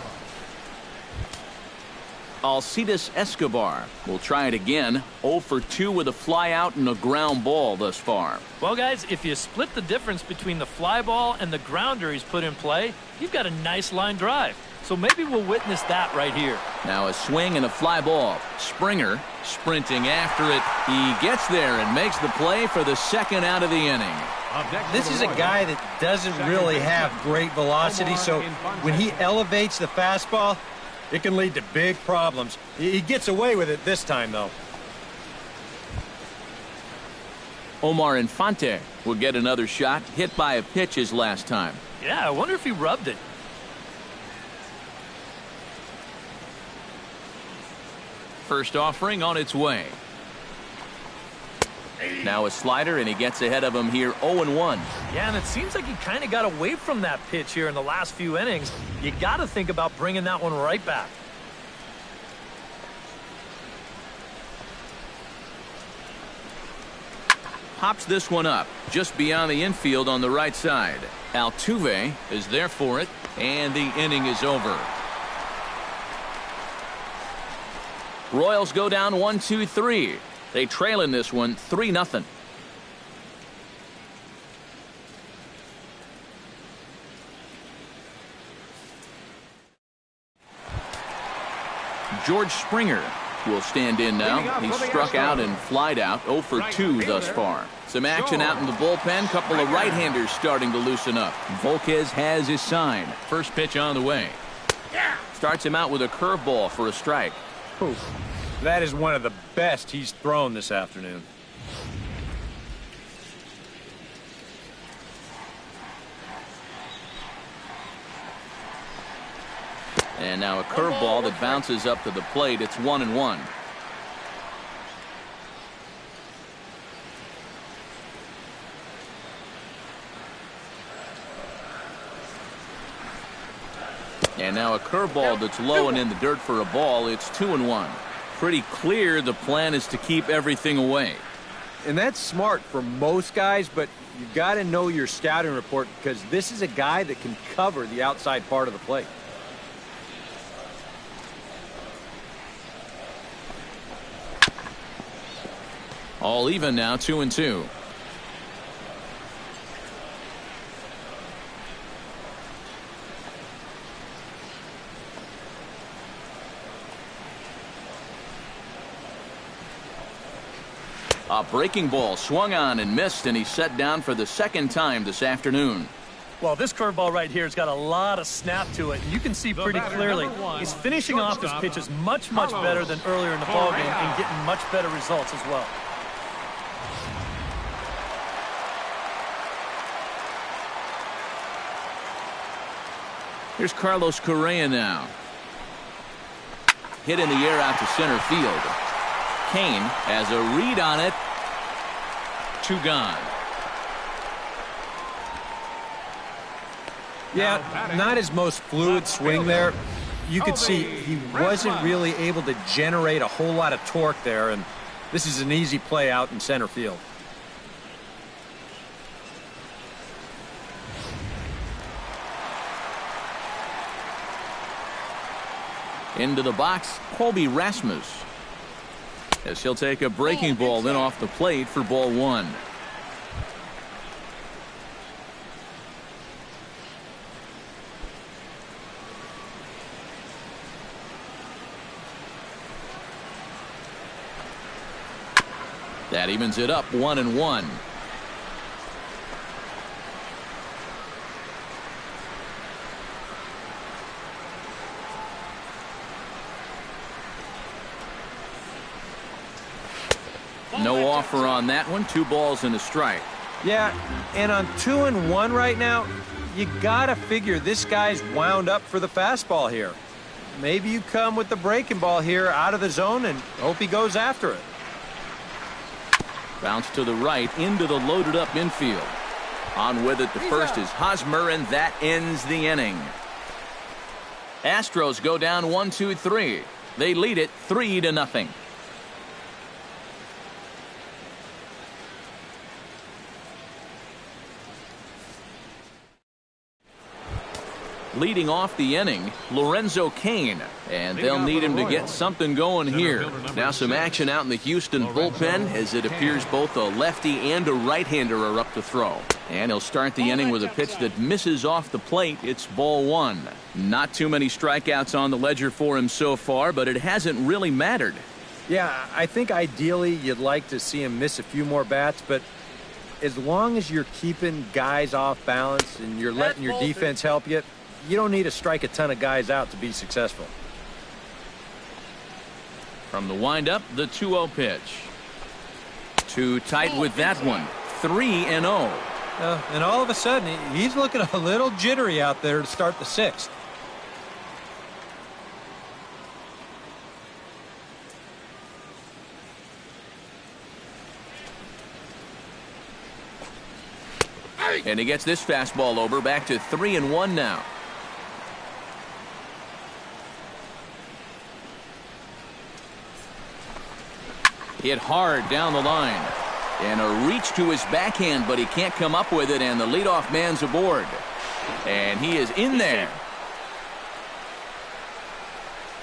Alcides Escobar will try it again. 0 for 2 with a fly out and a ground ball thus far. Well, guys, if you split the difference between the fly ball and the grounder he's put in play, you've got a nice line drive. So maybe we'll witness that right here. Now a swing and a fly ball. Springer sprinting after it. He gets there and makes the play for the second out of the inning. This is a guy that doesn't really have great velocity, so when he elevates the fastball, it can lead to big problems. He gets away with it this time, though. Omar Infante will get another shot, hit by a pitch his last time. Yeah, I wonder if he rubbed it. First offering on its way. Now a slider, and he gets ahead of him here 0-1. Yeah, and it seems like he kind of got away from that pitch here in the last few innings. You got to think about bringing that one right back. Pops this one up just beyond the infield on the right side. Altuve is there for it, and the inning is over. Royals go down 1-2-3. They trail in this one 3-0. George Springer will stand in now. He struck out and flied out 0 for 2 thus far. Some action out in the bullpen. Couple of right-handers starting to loosen up. Volquez has his sign. First pitch on the way. Starts him out with a curveball for a strike. Oof. That is one of the best he's thrown this afternoon. And now a curveball that bounces up to the plate. It's 1-1. And now a curveball that's low and in the dirt for a ball. It's 2-1. Pretty clear the plan is to keep everything away. And that's smart for most guys, but you've got to know your scouting report because this is a guy that can cover the outside part of the plate. All even now, 2-2. A breaking ball swung on and missed, and he's set down for the second time this afternoon. Well, this curveball right here has got a lot of snap to it. You can see pretty clearly he's finishing off his pitches much better than earlier in the ballgame and getting much better results as well. Here's Carlos Correa now. Hit in the air out to center field. Kane has a read on it. 2 gone. Yeah, not his most fluid swing there. You could see he wasn't really able to generate a whole lot of torque there, and this is an easy play out in center field. Into the box, Colby Rasmus. As he'll take a breaking ball in off the plate for ball 1. That evens it up 1-1. No offer on that one. 2 balls and a strike. Yeah, and on 2-1 right now, you gotta figure this guy's wound up for the fastball here. Maybe you come with the breaking ball here out of the zone and hope he goes after it. Bounce to the right into the loaded up infield. On with it, the first is Hosmer, and that ends the inning. Astros go down 1-2-3. They lead it 3-0. Leading off the inning, Lorenzo Cain, and they'll need him to get something going here. Now some action out in the Houston bullpen as it appears both a lefty and a right-hander are up to throw. And he'll start the inning with a pitch that misses off the plate. It's ball one. Not too many strikeouts on the ledger for him so far, but it hasn't really mattered. Yeah, I think ideally you'd like to see him miss a few more bats, but as long as you're keeping guys off balance and you're letting your defense help you, you don't need to strike a ton of guys out to be successful. From the windup, the 2-0 pitch. Too tight with that one. 3-0. And all of a sudden, he's looking a little jittery out there to start the sixth. And he gets this fastball over, back to 3-1 now. Hit hard down the line. And a reach to his backhand, but he can't come up with it, and the leadoff man's aboard. And he is in there.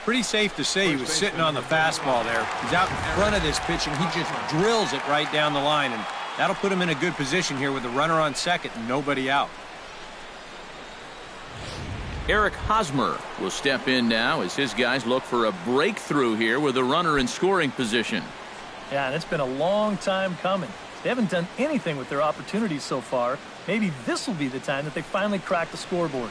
Pretty safe to say he was sitting on the fastball there. He's out in front of this pitch, and he just drills it right down the line, and that'll put him in a good position here with a runner on second and nobody out. Eric Hosmer will step in now as his guys look for a breakthrough here with a runner in scoring position. Yeah, and it's been a long time coming. They haven't done anything with their opportunities so far. Maybe this will be the time that they finally crack the scoreboard.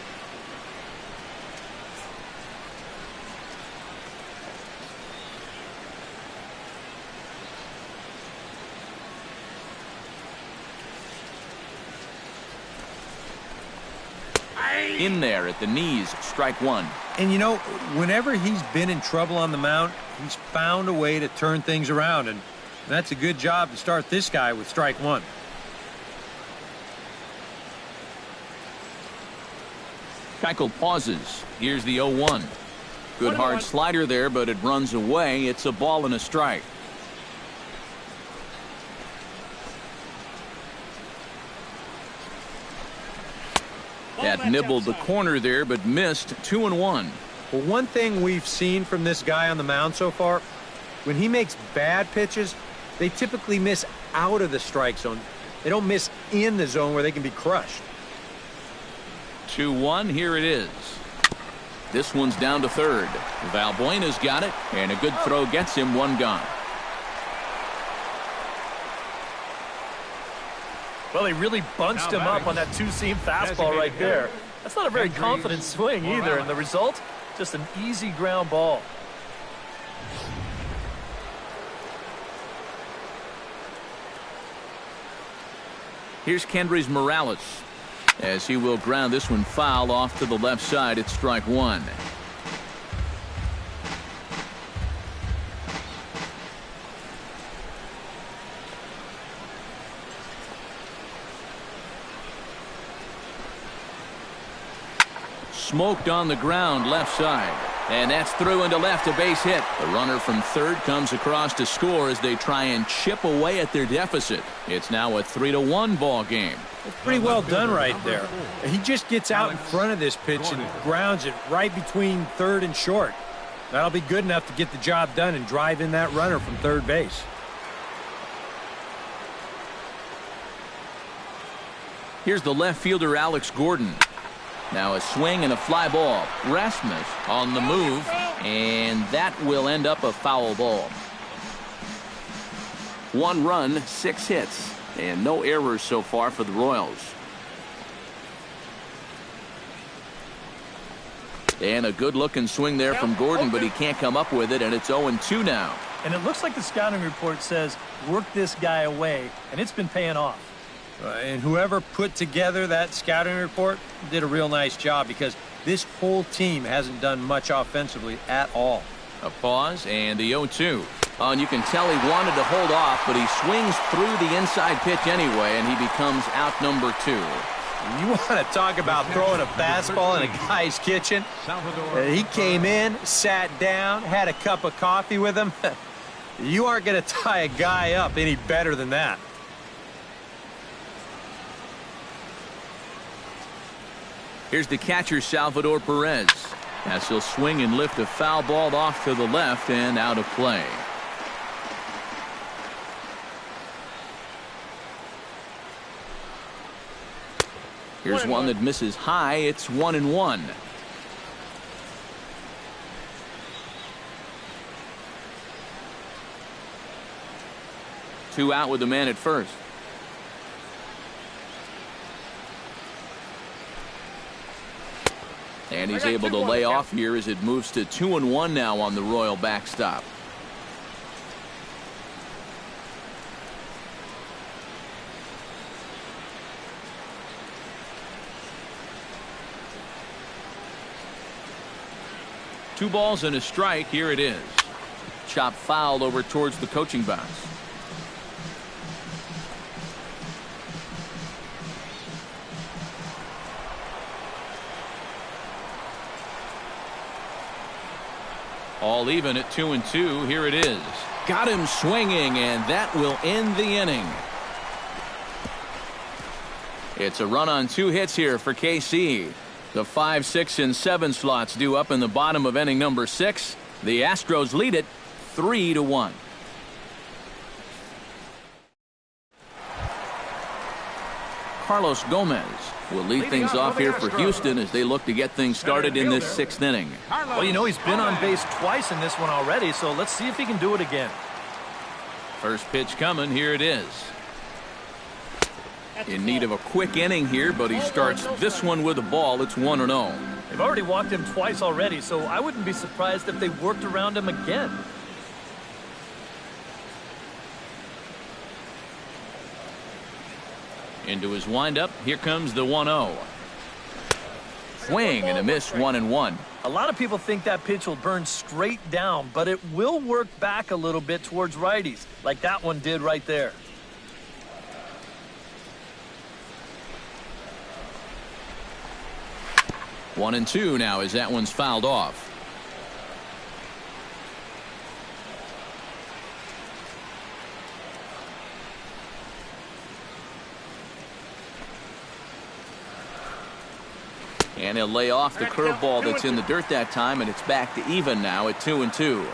In there at the knees, strike one. And you know, whenever he's been in trouble on the mound, he's found a way to turn things around, and that's a good job to start this guy with strike one. Keuchel pauses. Here's the 0-1. Good hard slider there, but it runs away. It's a ball and a strike. That nibbled the corner there, but missed. 2-1. Well, one thing we've seen from this guy on the mound so far, when he makes bad pitches, they typically miss out of the strike zone. They don't miss in the zone where they can be crushed. 2-1. Here it is. This one's down to third. Valbuena's got it, and a good throw gets him one gone. Well, he really bunched him up on that two-seam fastball right there. That's not a very confident swing either, and the result, just an easy ground ball. Here's Kendrys Morales as he will ground this one foul off to the left side. It's strike one. Smoked on the ground left side, and that's through into left, a base hit. The runner from third comes across to score as they try and chip away at their deficit. It's now a 3-1 ball game. It's pretty well done right there. He just gets out in front of this pitch and grounds it right between third and short. That'll be good enough to get the job done and drive in that runner from third base. Here's the left fielder Alex Gordon. Now a swing and a fly ball. Rasmus on the move, and that will end up a foul ball. 1 run, 6 hits, and no errors so far for the Royals. And a good-looking swing there from Gordon, but he can't come up with it, and it's 0-2 now. And it looks like the scouting report says, work this guy away, and it's been paying off. And whoever put together that scouting report did a real nice job, because this whole team hasn't done much offensively at all. A pause and the 0-2. Oh, and you can tell he wanted to hold off, but he swings through the inside pitch anyway, and he becomes out number 2. You want to talk about throwing a fastball in a guy's kitchen? He came in, sat down, had a cup of coffee with him. You aren't going to tie a guy up any better than that. Here's the catcher, Salvador Perez, as he'll swing and lift a foul ball off to the left and out of play. Here's one that misses high. It's 1-1. Two out with the man at first. And he's able to lay off here as it moves to 2-1 now on the Royal backstop. Two balls and a strike. Here it is. Chop foul over towards the coaching box. All even at 2-2. Here it is. Got him swinging, and that will end the inning. It's a run on 2 hits here for KC. The 5, 6, and 7 slots due up in the bottom of inning number 6. The Astros lead it 3-1. Carlos Gomez will lead things off here for Houston as they look to get things started in this 6th inning. Well, you know, he's been on base twice in this one already, so let's see if he can do it again. First pitch coming. Here it is. In need of a quick inning here, but he starts this one with a ball. It's 1-0. They've already walked him twice already, so I wouldn't be surprised if they worked around him again. Into his windup. Here comes the 1-0. Swing and a miss, 1-1. A lot of people think that pitch will burn straight down, but it will work back a little bit towards righties, like that one did right there. One and two now as that one's fouled off. And he'll lay off the curveball that's in the dirt that time, and it's back to even now at 2-2.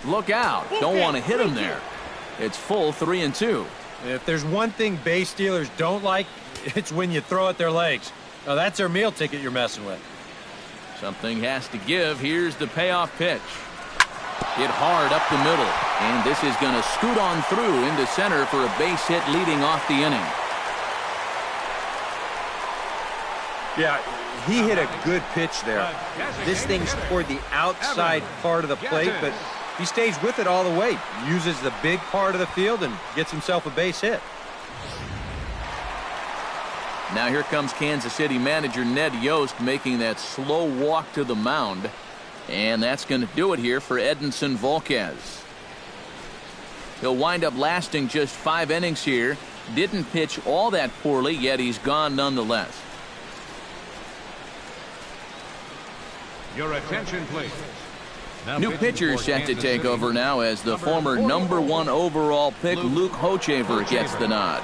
Look out. Don't want to hit him there. It's full 3-2. If there's one thing base stealers don't like, it's when you throw at their legs. Now, that's their meal ticket you're messing with. Something has to give. Here's the payoff pitch. Hit hard up the middle. And this is going to scoot on through into center for a base hit leading off the inning. Yeah, he hit a good pitch there. This thing's toward the outside part of the plate, but he stays with it all the way. Uses the big part of the field and gets himself a base hit. Now here comes Kansas City manager Ned Yost making that slow walk to the mound. And that's going to do it here for Edinson Volquez. He'll wind up lasting just 5 innings here. Didn't pitch all that poorly, yet he's gone nonetheless. Your attention, please. New pitcher set to take over now as the former #1 overall pick Luke Hochevar gets the nod.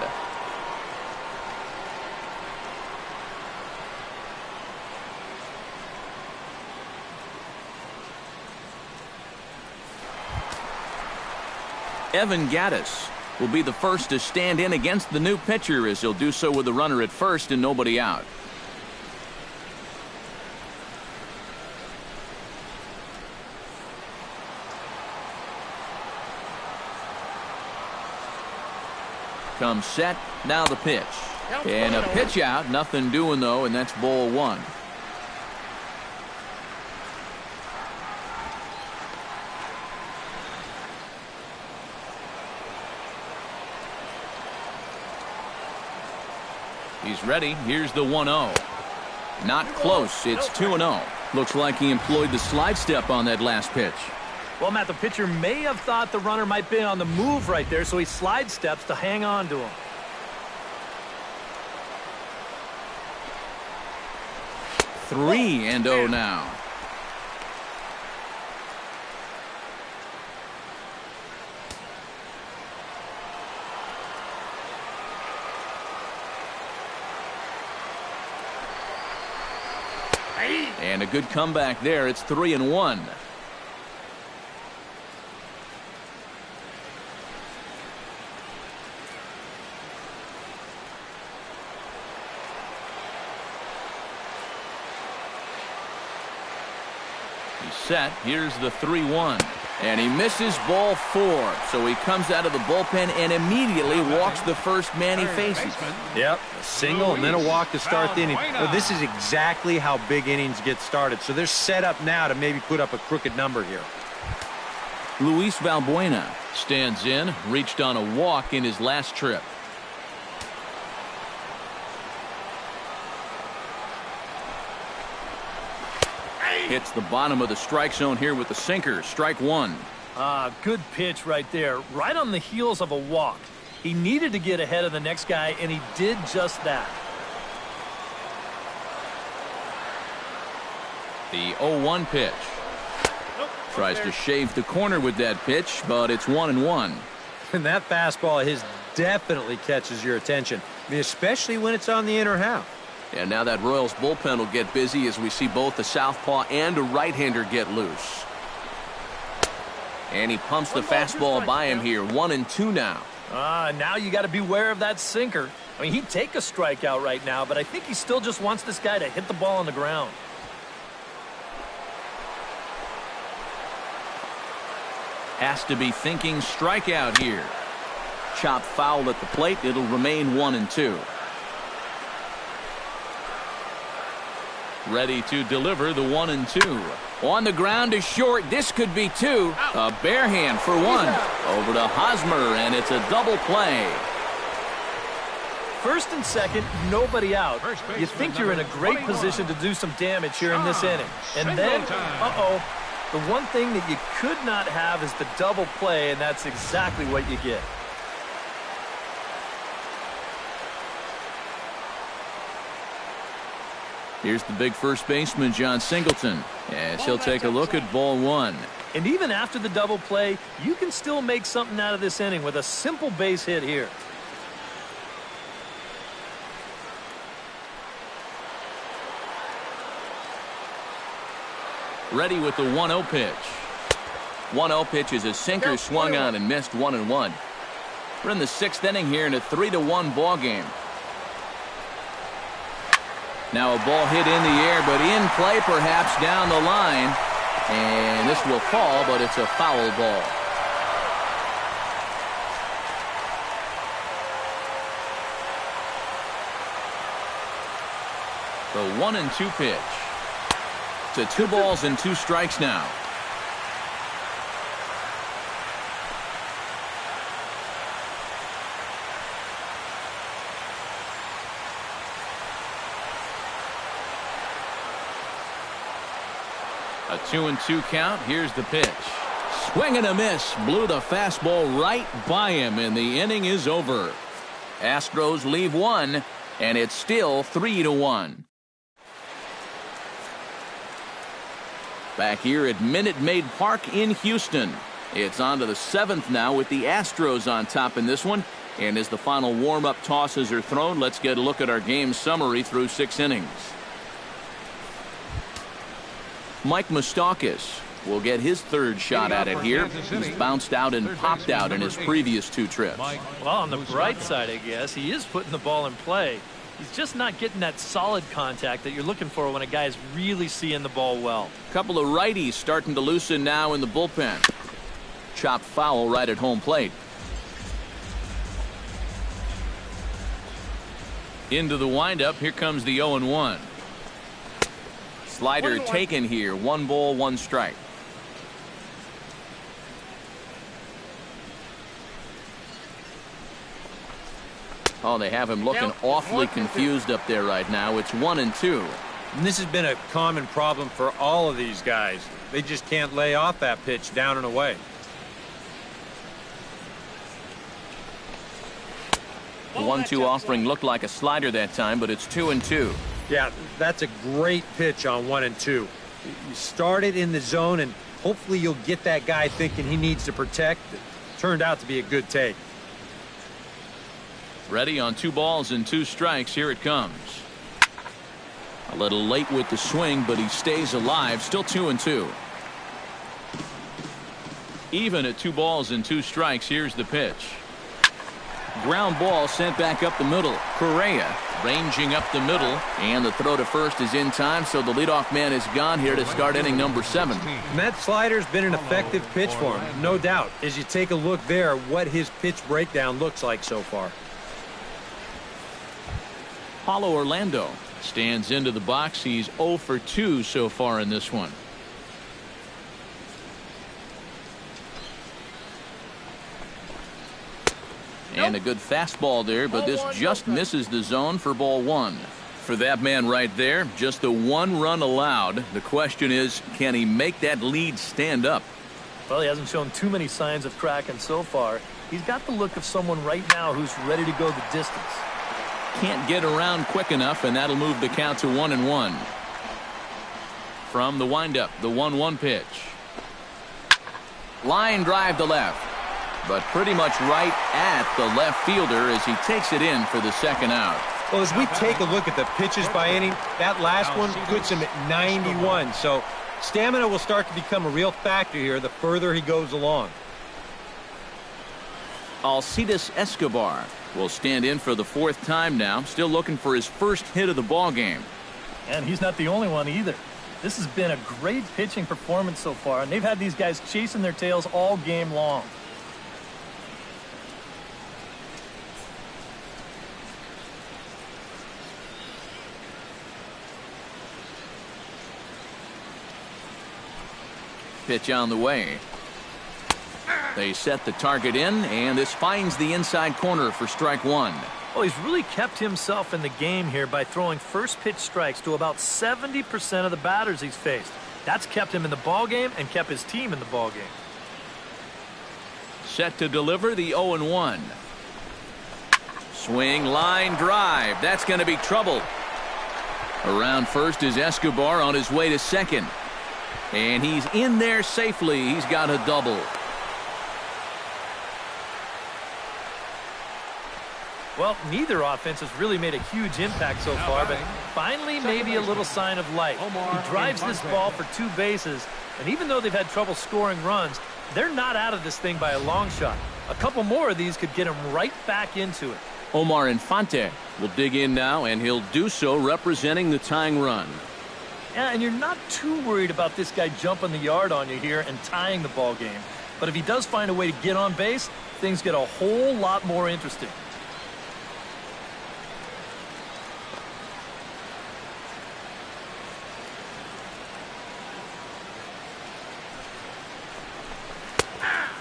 Evan Gattis will be the first to stand in against the new pitcher as he'll do so with the runner at first and nobody out. Comes set, now the pitch. And a pitch out, nothing doing though, and that's ball 1. He's ready. Here's the 1-0. Not close. It's 2-0. Looks like he employed the slide step on that last pitch. Well, Matt, the pitcher may have thought the runner might be on the move right there, so he slide steps to hang on to him. Three and 0 now. And a good comeback there. It's 3-1. He's set. Here's the 3-1. And he misses ball 4. So he comes out of the bullpen and immediately walks the first man he faces. Yep, a single and then a walk to start the inning. Well, this is exactly how big innings get started. So they're set up now to maybe put up a crooked number here. Luis Valbuena stands in, reached on a walk in his last trip. Hits the bottom of the strike zone here with the sinker. Strike 1. Good pitch right there. Right on the heels of a walk. He needed to get ahead of the next guy, and he did just that. The 0-1 pitch. Tries to shave the corner with that pitch, but it's 1-1. And that fastball of his definitely catches your attention. I mean, especially when it's on the inner half. And now that Royals bullpen will get busy as we see both the southpaw and a right-hander get loose. And he pumps the fastball by him here. 1-2 now. Now you got to beware of that sinker. I mean, he'd take a strikeout right now, but I think he still just wants this guy to hit the ball on the ground. Has to be thinking strikeout here. Chop foul at the plate. It'll remain 1-2. Ready to deliver the 1-2. On the ground is short. This could be 2. A bare hand for 1. Over to Hosmer, and it's a double play. First and second, nobody out. You think you're in a great position to do some damage here in this inning. And then, the one thing that you could not have is the double play, and that's exactly what you get. Here's the big first baseman, John Singleton, as he'll take a look at ball 1. And even after the double play, you can still make something out of this inning with a simple base hit here. Ready with the 1-0 pitch. 1-0 pitch is a sinker swung on and missed. 1-1. We're in the 6th inning here in a 3-1 ball game. Now a ball hit in the air, but in play perhaps down the line. And this will fall, but it's a foul ball. The 1-2 pitch. To 2 balls and 2 strikes now. A 2-2 count. Here's the pitch. Swing and a miss. Blew the fastball right by him, and the inning is over. Astros leave 1, and it's still 3-1. Back here at Minute Maid Park in Houston. It's on to the 7th now with the Astros on top in this one. And as the final warm-up tosses are thrown, let's get a look at our game summary through 6 innings. Mike Moustakas will get his 3rd shot at it here. He's bounced out and popped out in his previous 2 trips. Well, on the bright side, I guess, he is putting the ball in play. He's just not getting that solid contact that you're looking for when a guy is really seeing the ball well. A couple of righties starting to loosen now in the bullpen. Chopped foul right at home plate. Into the windup. Here comes the 0-1. Slider taken here. 1 ball, 1 strike. Oh, they have him looking awfully confused up there right now. It's 1-2. And this has been a common problem for all of these guys. They just can't lay off that pitch down and away. The 1-2 offering looked like a slider that time, but it's 2-2. Yeah, that's a great pitch on 1-2. You start it in the zone, and hopefully you'll get that guy thinking he needs to protect. It turned out to be a good take. Ready on 2 balls and 2 strikes. Here it comes. A little late with the swing, but he stays alive. Still 2-2. Even at 2 balls and 2 strikes. Here's the pitch. Ground ball sent back up the middle. Correa ranging up the middle, and the throw to first is in time, so the leadoff man is gone here to start inning number 7. And that slider's been an effective pitch for him, no doubt. As you take a look there, what his pitch breakdown looks like so far. Paulo Orlando stands into the box. He's 0 for 2 so far in this one. And a good fastball there, but this just misses the zone for ball 1. For that man right there, just the 1 run allowed. The question is, can he make that lead stand up? Well, he hasn't shown too many signs of cracking so far. He's got the look of someone right now who's ready to go the distance. Can't get around quick enough, and that'll move the count to 1-1. From the windup, the 1-1 pitch. Line drive to left, but pretty much right at the left fielder as he takes it in for the second out. Well, as we take a look at the pitches by inning, that last one puts him at 91. So stamina will start to become a real factor here the further he goes along. Alcides Escobar will stand in for the 4th time now, still looking for his first hit of the ball game. And he's not the only one either. This has been a great pitching performance so far, and they've had these guys chasing their tails all game long. Pitch on the way. They set the target in, and this finds the inside corner for strike 1. Well, he's really kept himself in the game here by throwing first pitch strikes to about 70% of the batters he's faced. That's kept him in the ball game and kept his team in the ball game. Set to deliver the 0-1. Swing, line drive. That's going to be trouble. Around first is Escobar on his way to second. And he's in there safely. He's got a double. Well, neither offense has really made a huge impact so far, but finally maybe a little sign of life. He drives this ball for 2 bases, and even though they've had trouble scoring runs, they're not out of this thing by a long shot. A couple more of these could get him right back into it. Omar Infante will dig in now, and he'll do so representing the tying run. Yeah, and you're not too worried about this guy jumping the yard on you here and tying the ball game. But if he does find a way to get on base, things get a whole lot more interesting.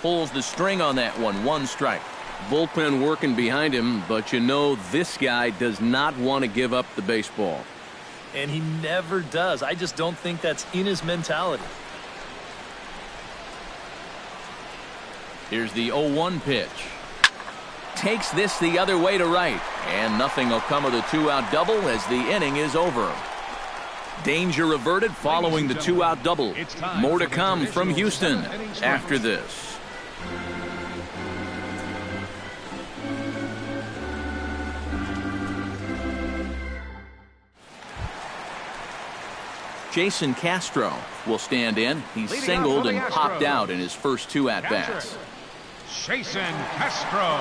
Pulls the string on that one. 1 strike. Bullpen working behind him, but you know this guy does not want to give up the baseball. And he never does. I just don't think that's in his mentality. Here's the 0-1 pitch. Takes this the other way to right, and nothing will come of the 2-out double as the inning is over. Danger averted following the 2-out double. More to come from Houston after this. Jason Castro will stand in. He's singled and popped out in his first 2 at-bats. Jason Castro.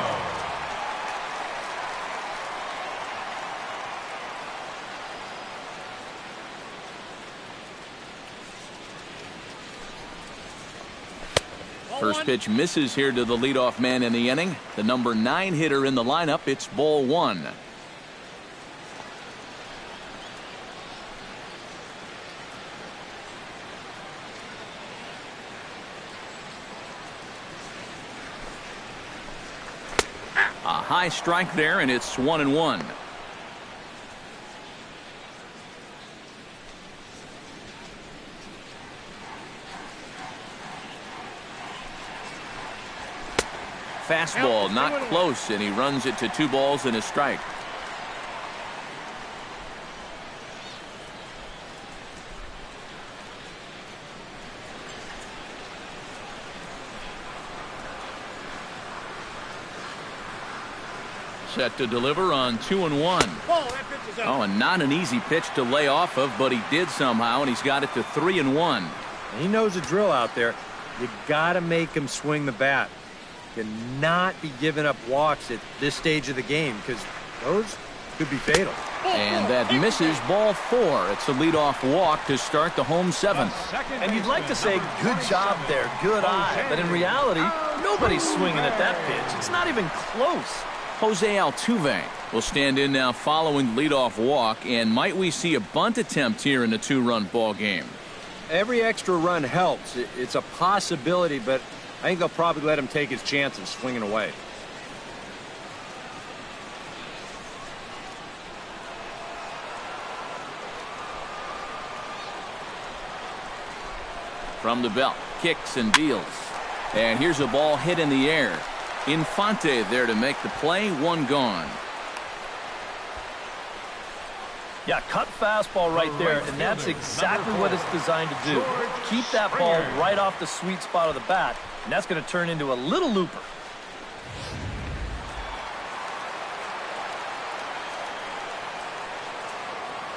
First pitch misses here to the leadoff man in the inning. The number 9 hitter in the lineup. It's ball 1. A high strike there, and it's 1-1. Fastball not close, and he runs it to 2 balls and a strike. Set to deliver on 2-1. Oh, and not an easy pitch to lay off of, but he did somehow, and he's got it to 3-1. He knows the drill out there. You got to make him swing the bat. Cannot be giving up walks at this stage of the game because those could be fatal. And that misses, ball 4. It's a leadoff walk to start the home 7th. And you'd like to say, good job there, good eye. But in reality, nobody's swinging at that pitch. It's not even close. Jose Altuve will stand in now following the leadoff walk. And might we see a bunt attempt here in a 2-run ball game? Every extra run helps. It's a possibility, but I think they'll probably let him take his chances swinging away. From the belt, kicks and deals. And here's a ball hit in the air. Infante there to make the play, 1 gone. Yeah, cut fastball right there, and that's exactly what it's designed to do. Keep that ball right off the sweet spot of the bat, and that's going to turn into a little looper.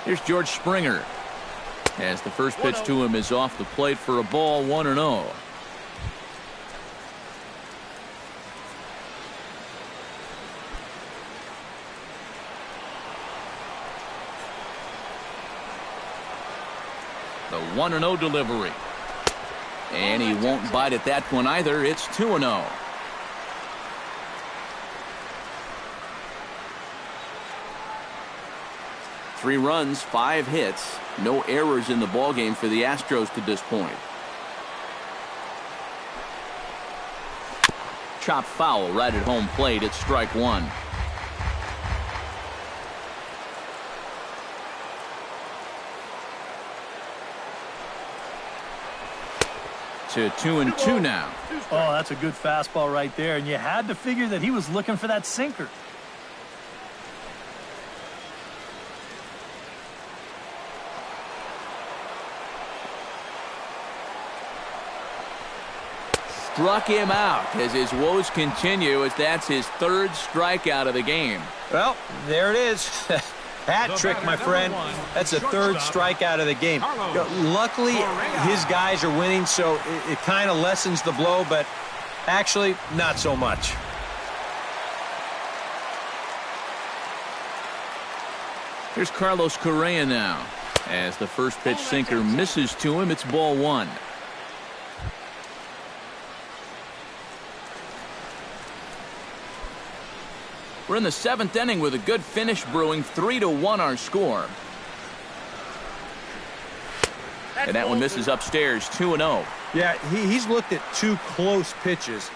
Here's George Springer. As the first pitch to him is off the plate for a ball, 1-0. The 1-0 delivery. And he won't bite at that one either. It's 2-0. Three runs, 5 hits. No errors in the ballgame for the Astros to this point. Chop foul right at home plate. It's strike 1. To 2-2 now. Oh, that's a good fastball right there, and you had to figure that he was looking for that sinker. Struck him out as his woes continue, as that's his 3rd strikeout of the game. Well, there it is. Hat trick, my friend. That's the 3rd strikeout of the game. Luckily, his guys are winning, so it kind of lessens the blow, but actually, not so much. Here's Carlos Correa now. As the first pitch sinker misses to him, it's ball 1. We're in the 7th inning with a good finish brewing. 3-1 our score. And that one misses upstairs. 2-0. Yeah, he's looked at 2 close pitches.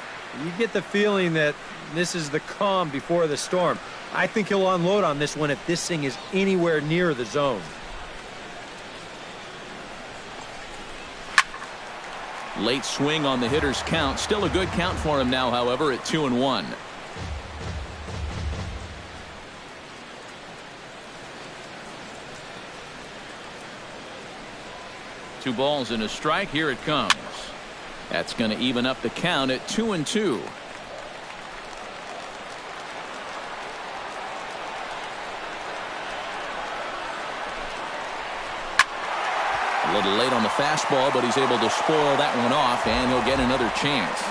You get the feeling that this is the calm before the storm. I think he'll unload on this one if this thing is anywhere near the zone. Late swing on the hitter's count. Still a good count for him now, however, at 2-1. Two balls and a strike. Here it comes. That's going to even up the count at 2-2. A little late on the fastball, but he's able to spoil that one off, and he'll get another chance.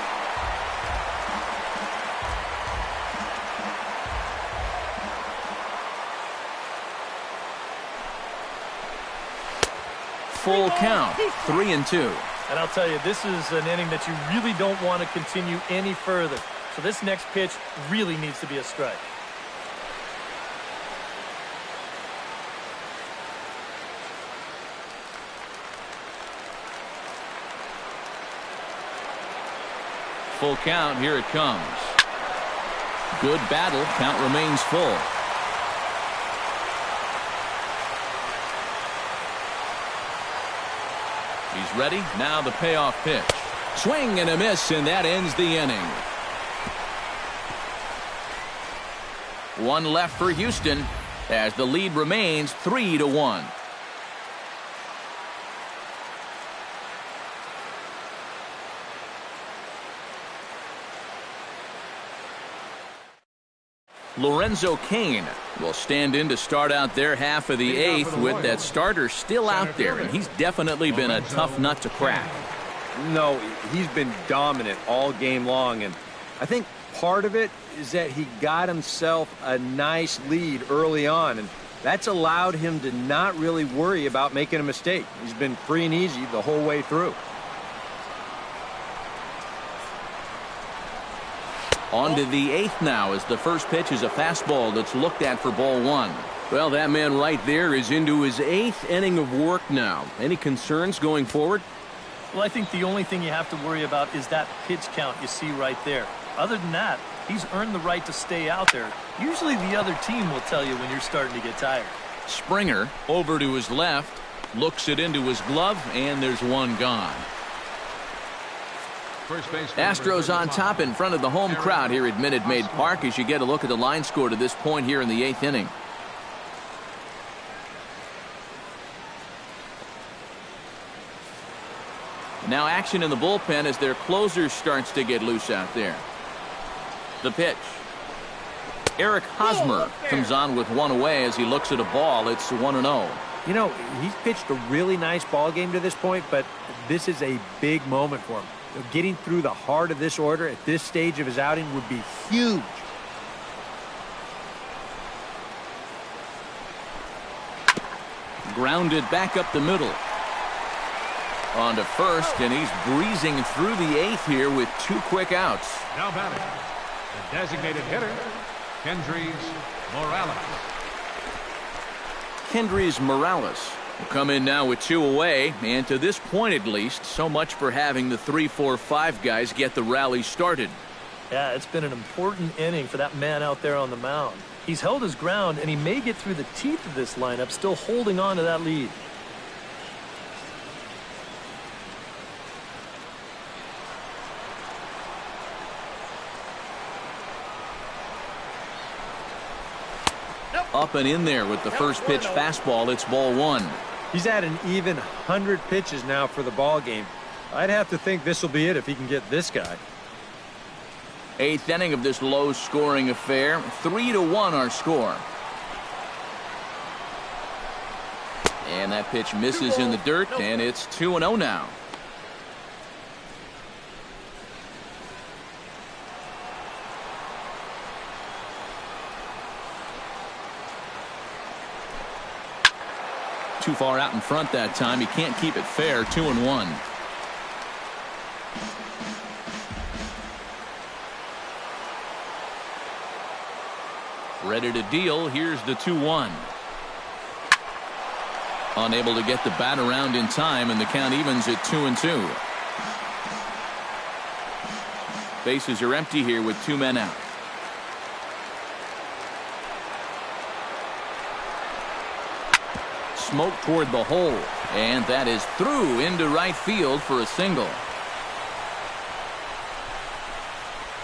Full count, 3-2. And I'll tell you, this is an inning that you really don't want to continue any further. So this next pitch really needs to be a strike. Full count, here it comes. Good battle, count remains full. He's ready. Now the payoff pitch. Swing and a miss, and that ends the inning. One left for Houston as the lead remains 3-1. Lorenzo Cain will stand in to start out their half of the eighth with that starter still out there, and he's definitely been a tough nut to crack. No, he's been dominant all game long, and I think part of it is that he got himself a nice lead early on, and that's allowed him to not really worry about making a mistake. He's been free and easy the whole way through. On to the eighth now as the first pitch is a fastball that's looked at for ball one. Well, that man right there is into his eighth inning of work now. Any concerns going forward? Well, I think the only thing you have to worry about is that pitch count you see right there. Other than that, he's earned the right to stay out there. Usually the other team will tell you when you're starting to get tired. Springer over to his left, looks it into his glove, and there's one gone. Astros on top in front of the home crowd here at Minute Maid Park as you get a look at the line score to this point here in the eighth inning. Now action in the bullpen as their closer starts to get loose out there. The pitch. Eric Hosmer comes on with one away as he looks at a ball. It's 1-0. You know, he's pitched a really nice ball game to this point, but this is a big moment for him. Getting through the heart of this order at this stage of his outing would be huge. Grounded back up the middle. On to first, and he's breezing through the eighth here with two quick outs. Now batting, the designated hitter, Kendrys Morales. Kendrys Morales will come in now with two away, and to this point at least, so much for having the 3-4-5 guys get the rally started. Yeah, it's been an important inning for that man out there on the mound. He's held his ground, and he may get through the teeth of this lineup, still holding on to that lead. Up and in there with the first pitch fastball. It's ball one. He's at an even 100 pitches now for the ball game. I'd have to think this will be it if he can get this guy. Eighth inning of this low-scoring affair. 3-1 our score. And that pitch misses in the dirt, and it's 2-0 now. Too far out in front that time. He can't keep it fair. 2-1. Ready to deal. Here's the 2-1. Unable to get the bat around in time, and the count evens at 2-2. Bases are empty here with two men out. Smoke toward the hole, and that is through into right field for a single.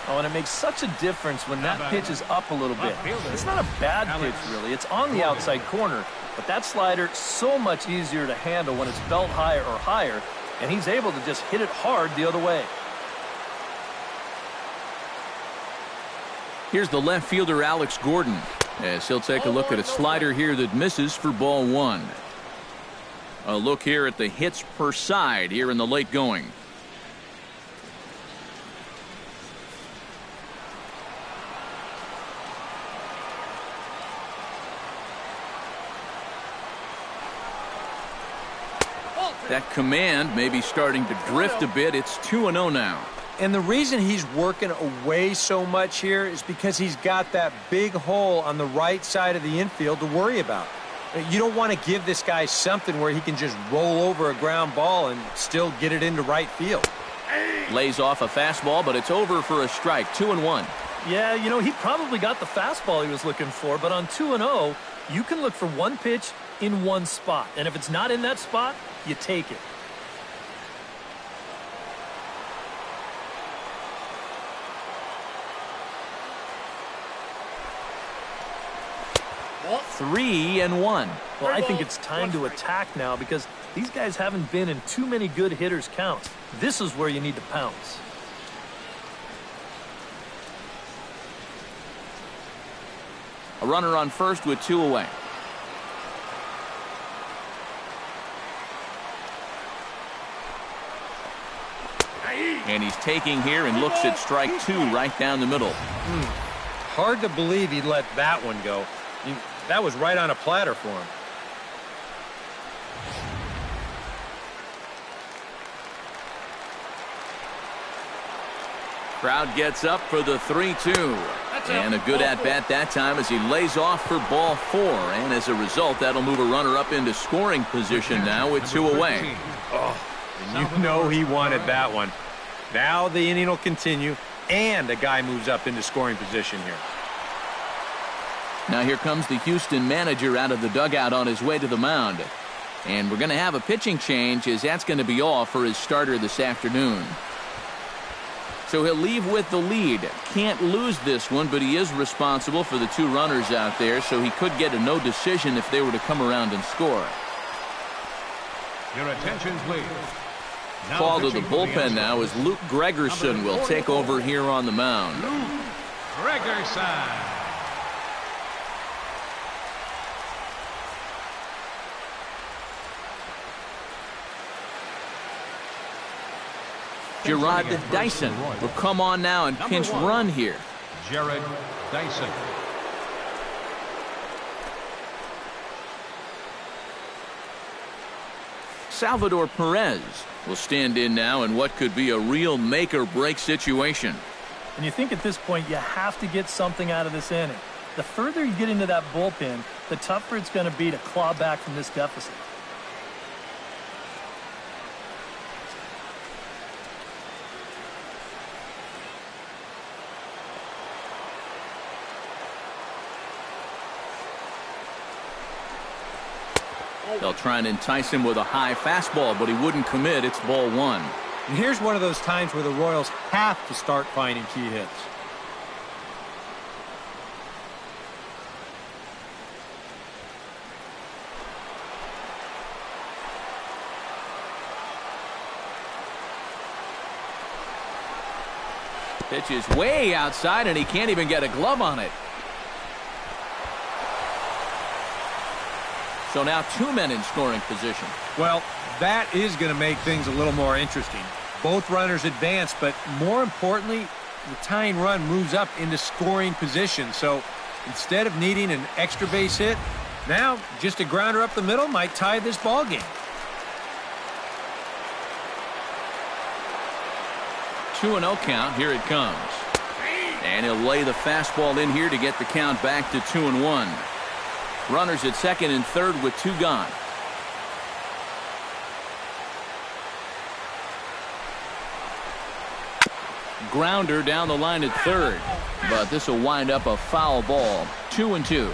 Oh, and it makes such a difference when that pitch is up a little bit. It's not a bad pitch, really. It's on the outside corner, but that slider so much easier to handle when it's belt high or higher, and he's able to just hit it hard the other way. Here's the left fielder, Alex Gordon, as he'll take a look at a slider here that misses for ball one. A look here at the hits per side here in the late going. That command may be starting to drift a bit. It's 2-0 now. And the reason he's working away so much here is because he's got that big hole on the right side of the infield to worry about. You don't want to give this guy something where he can just roll over a ground ball and still get it into right field. Lays off a fastball, but it's over for a strike. 2-1. Yeah, you know, he probably got the fastball he was looking for, but on 2-0, you can look for one pitch in one spot. And if it's not in that spot, you take it. Well, 3-1. Well, I think it's time to attack now because these guys haven't been in too many good hitters' counts. This is where you need to pounce. A runner on first with 2 away. And he's taking here and looks at strike 2 right down the middle. Hard to believe he let that one go. That was right on a platter for him. Crowd gets up for the 3-2. And a good at-bat that time as he lays off for ball 4. And as a result, that'll move a runner up into scoring position now with 2 away. Oh, and you know he wanted that one. Now the inning will continue, and a guy moves up into scoring position here. Now here comes the Houston manager out of the dugout on his way to the mound. And we're going to have a pitching change, as that's going to be all for his starter this afternoon. So he'll leave with the lead. Can't lose this one, but he is responsible for the 2 runners out there, so he could get a no decision if they were to come around and score. Your attention, please. Call to the bullpen now as Luke Gregerson will take over here on the mound. Luke Gregerson. Gerard Dyson will come on now and pinch run here. Jared Dyson. Salvador Perez will stand in now in what could be a real make-or-break situation. And you think at this point you have to get something out of this inning. The further you get into that bullpen, the tougher it's going to be to claw back from this deficit. They'll try and entice him with a high fastball, but he wouldn't commit. It's ball 1. And here's one of those times where the Royals have to start finding key hits. Pitch is way outside, and he can't even get a glove on it. So now 2 men in scoring position. Well, that is going to make things a little more interesting. Both runners advance, but more importantly, the tying run moves up into scoring position. So instead of needing an extra base hit, now just a grounder up the middle might tie this ball game. 2-0 count. Here it comes. And he'll lay the fastball in here to get the count back to 2-1. Runners at second and third with 2 gone. Grounder down the line at third, but this will wind up a foul ball. 2-2.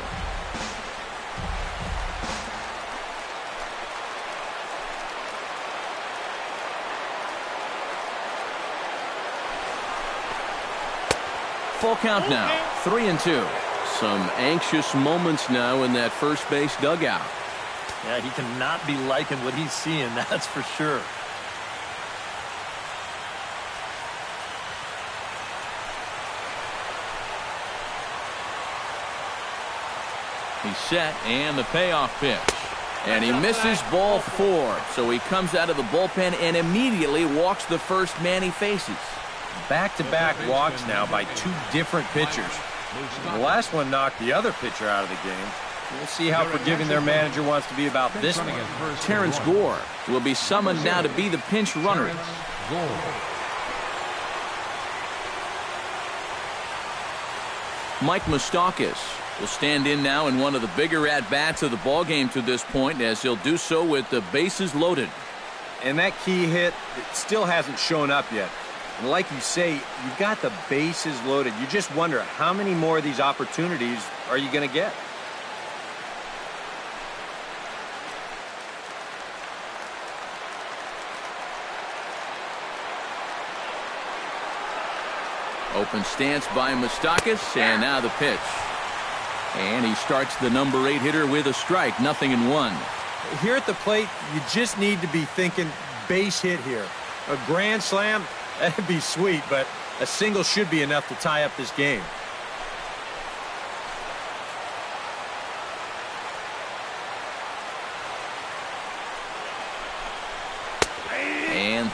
Full count now. 3-2. Some anxious moments now in that first base dugout. Yeah, he cannot be liking what he's seeing, that's for sure. He's set, and the payoff pitch. And he misses ball 4. So he comes out of the bullpen and immediately walks the first man he faces. Back-to-back walks now by 2 different pitchers. The last one knocked the other pitcher out of the game. We'll see how forgiving their manager wants to be about this one. Terrence Gore will be summoned now to be the pinch runner. Mike Moustakas will stand in now in one of the bigger at-bats of the ballgame to this point, as he'll do so with the bases loaded. And that key hit, it still hasn't shown up yet. And like you say, you've got the bases loaded. You just wonder how many more of these opportunities are you going to get? Open stance by Moustakas, and now the pitch. And he starts the number 8 hitter with a strike, 0-1. Here at the plate, you just need to be thinking base hit here. A grand slam, that'd be sweet, but a single should be enough to tie up this game.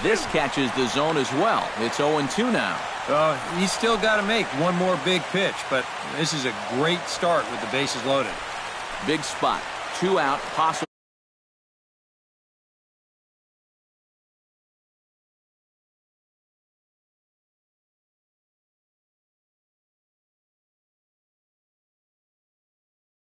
this catches the zone as well. It's 0-2 now. He's still got to make one more big pitch, but this is a great start with the bases loaded. Big spot. 2 out, possible.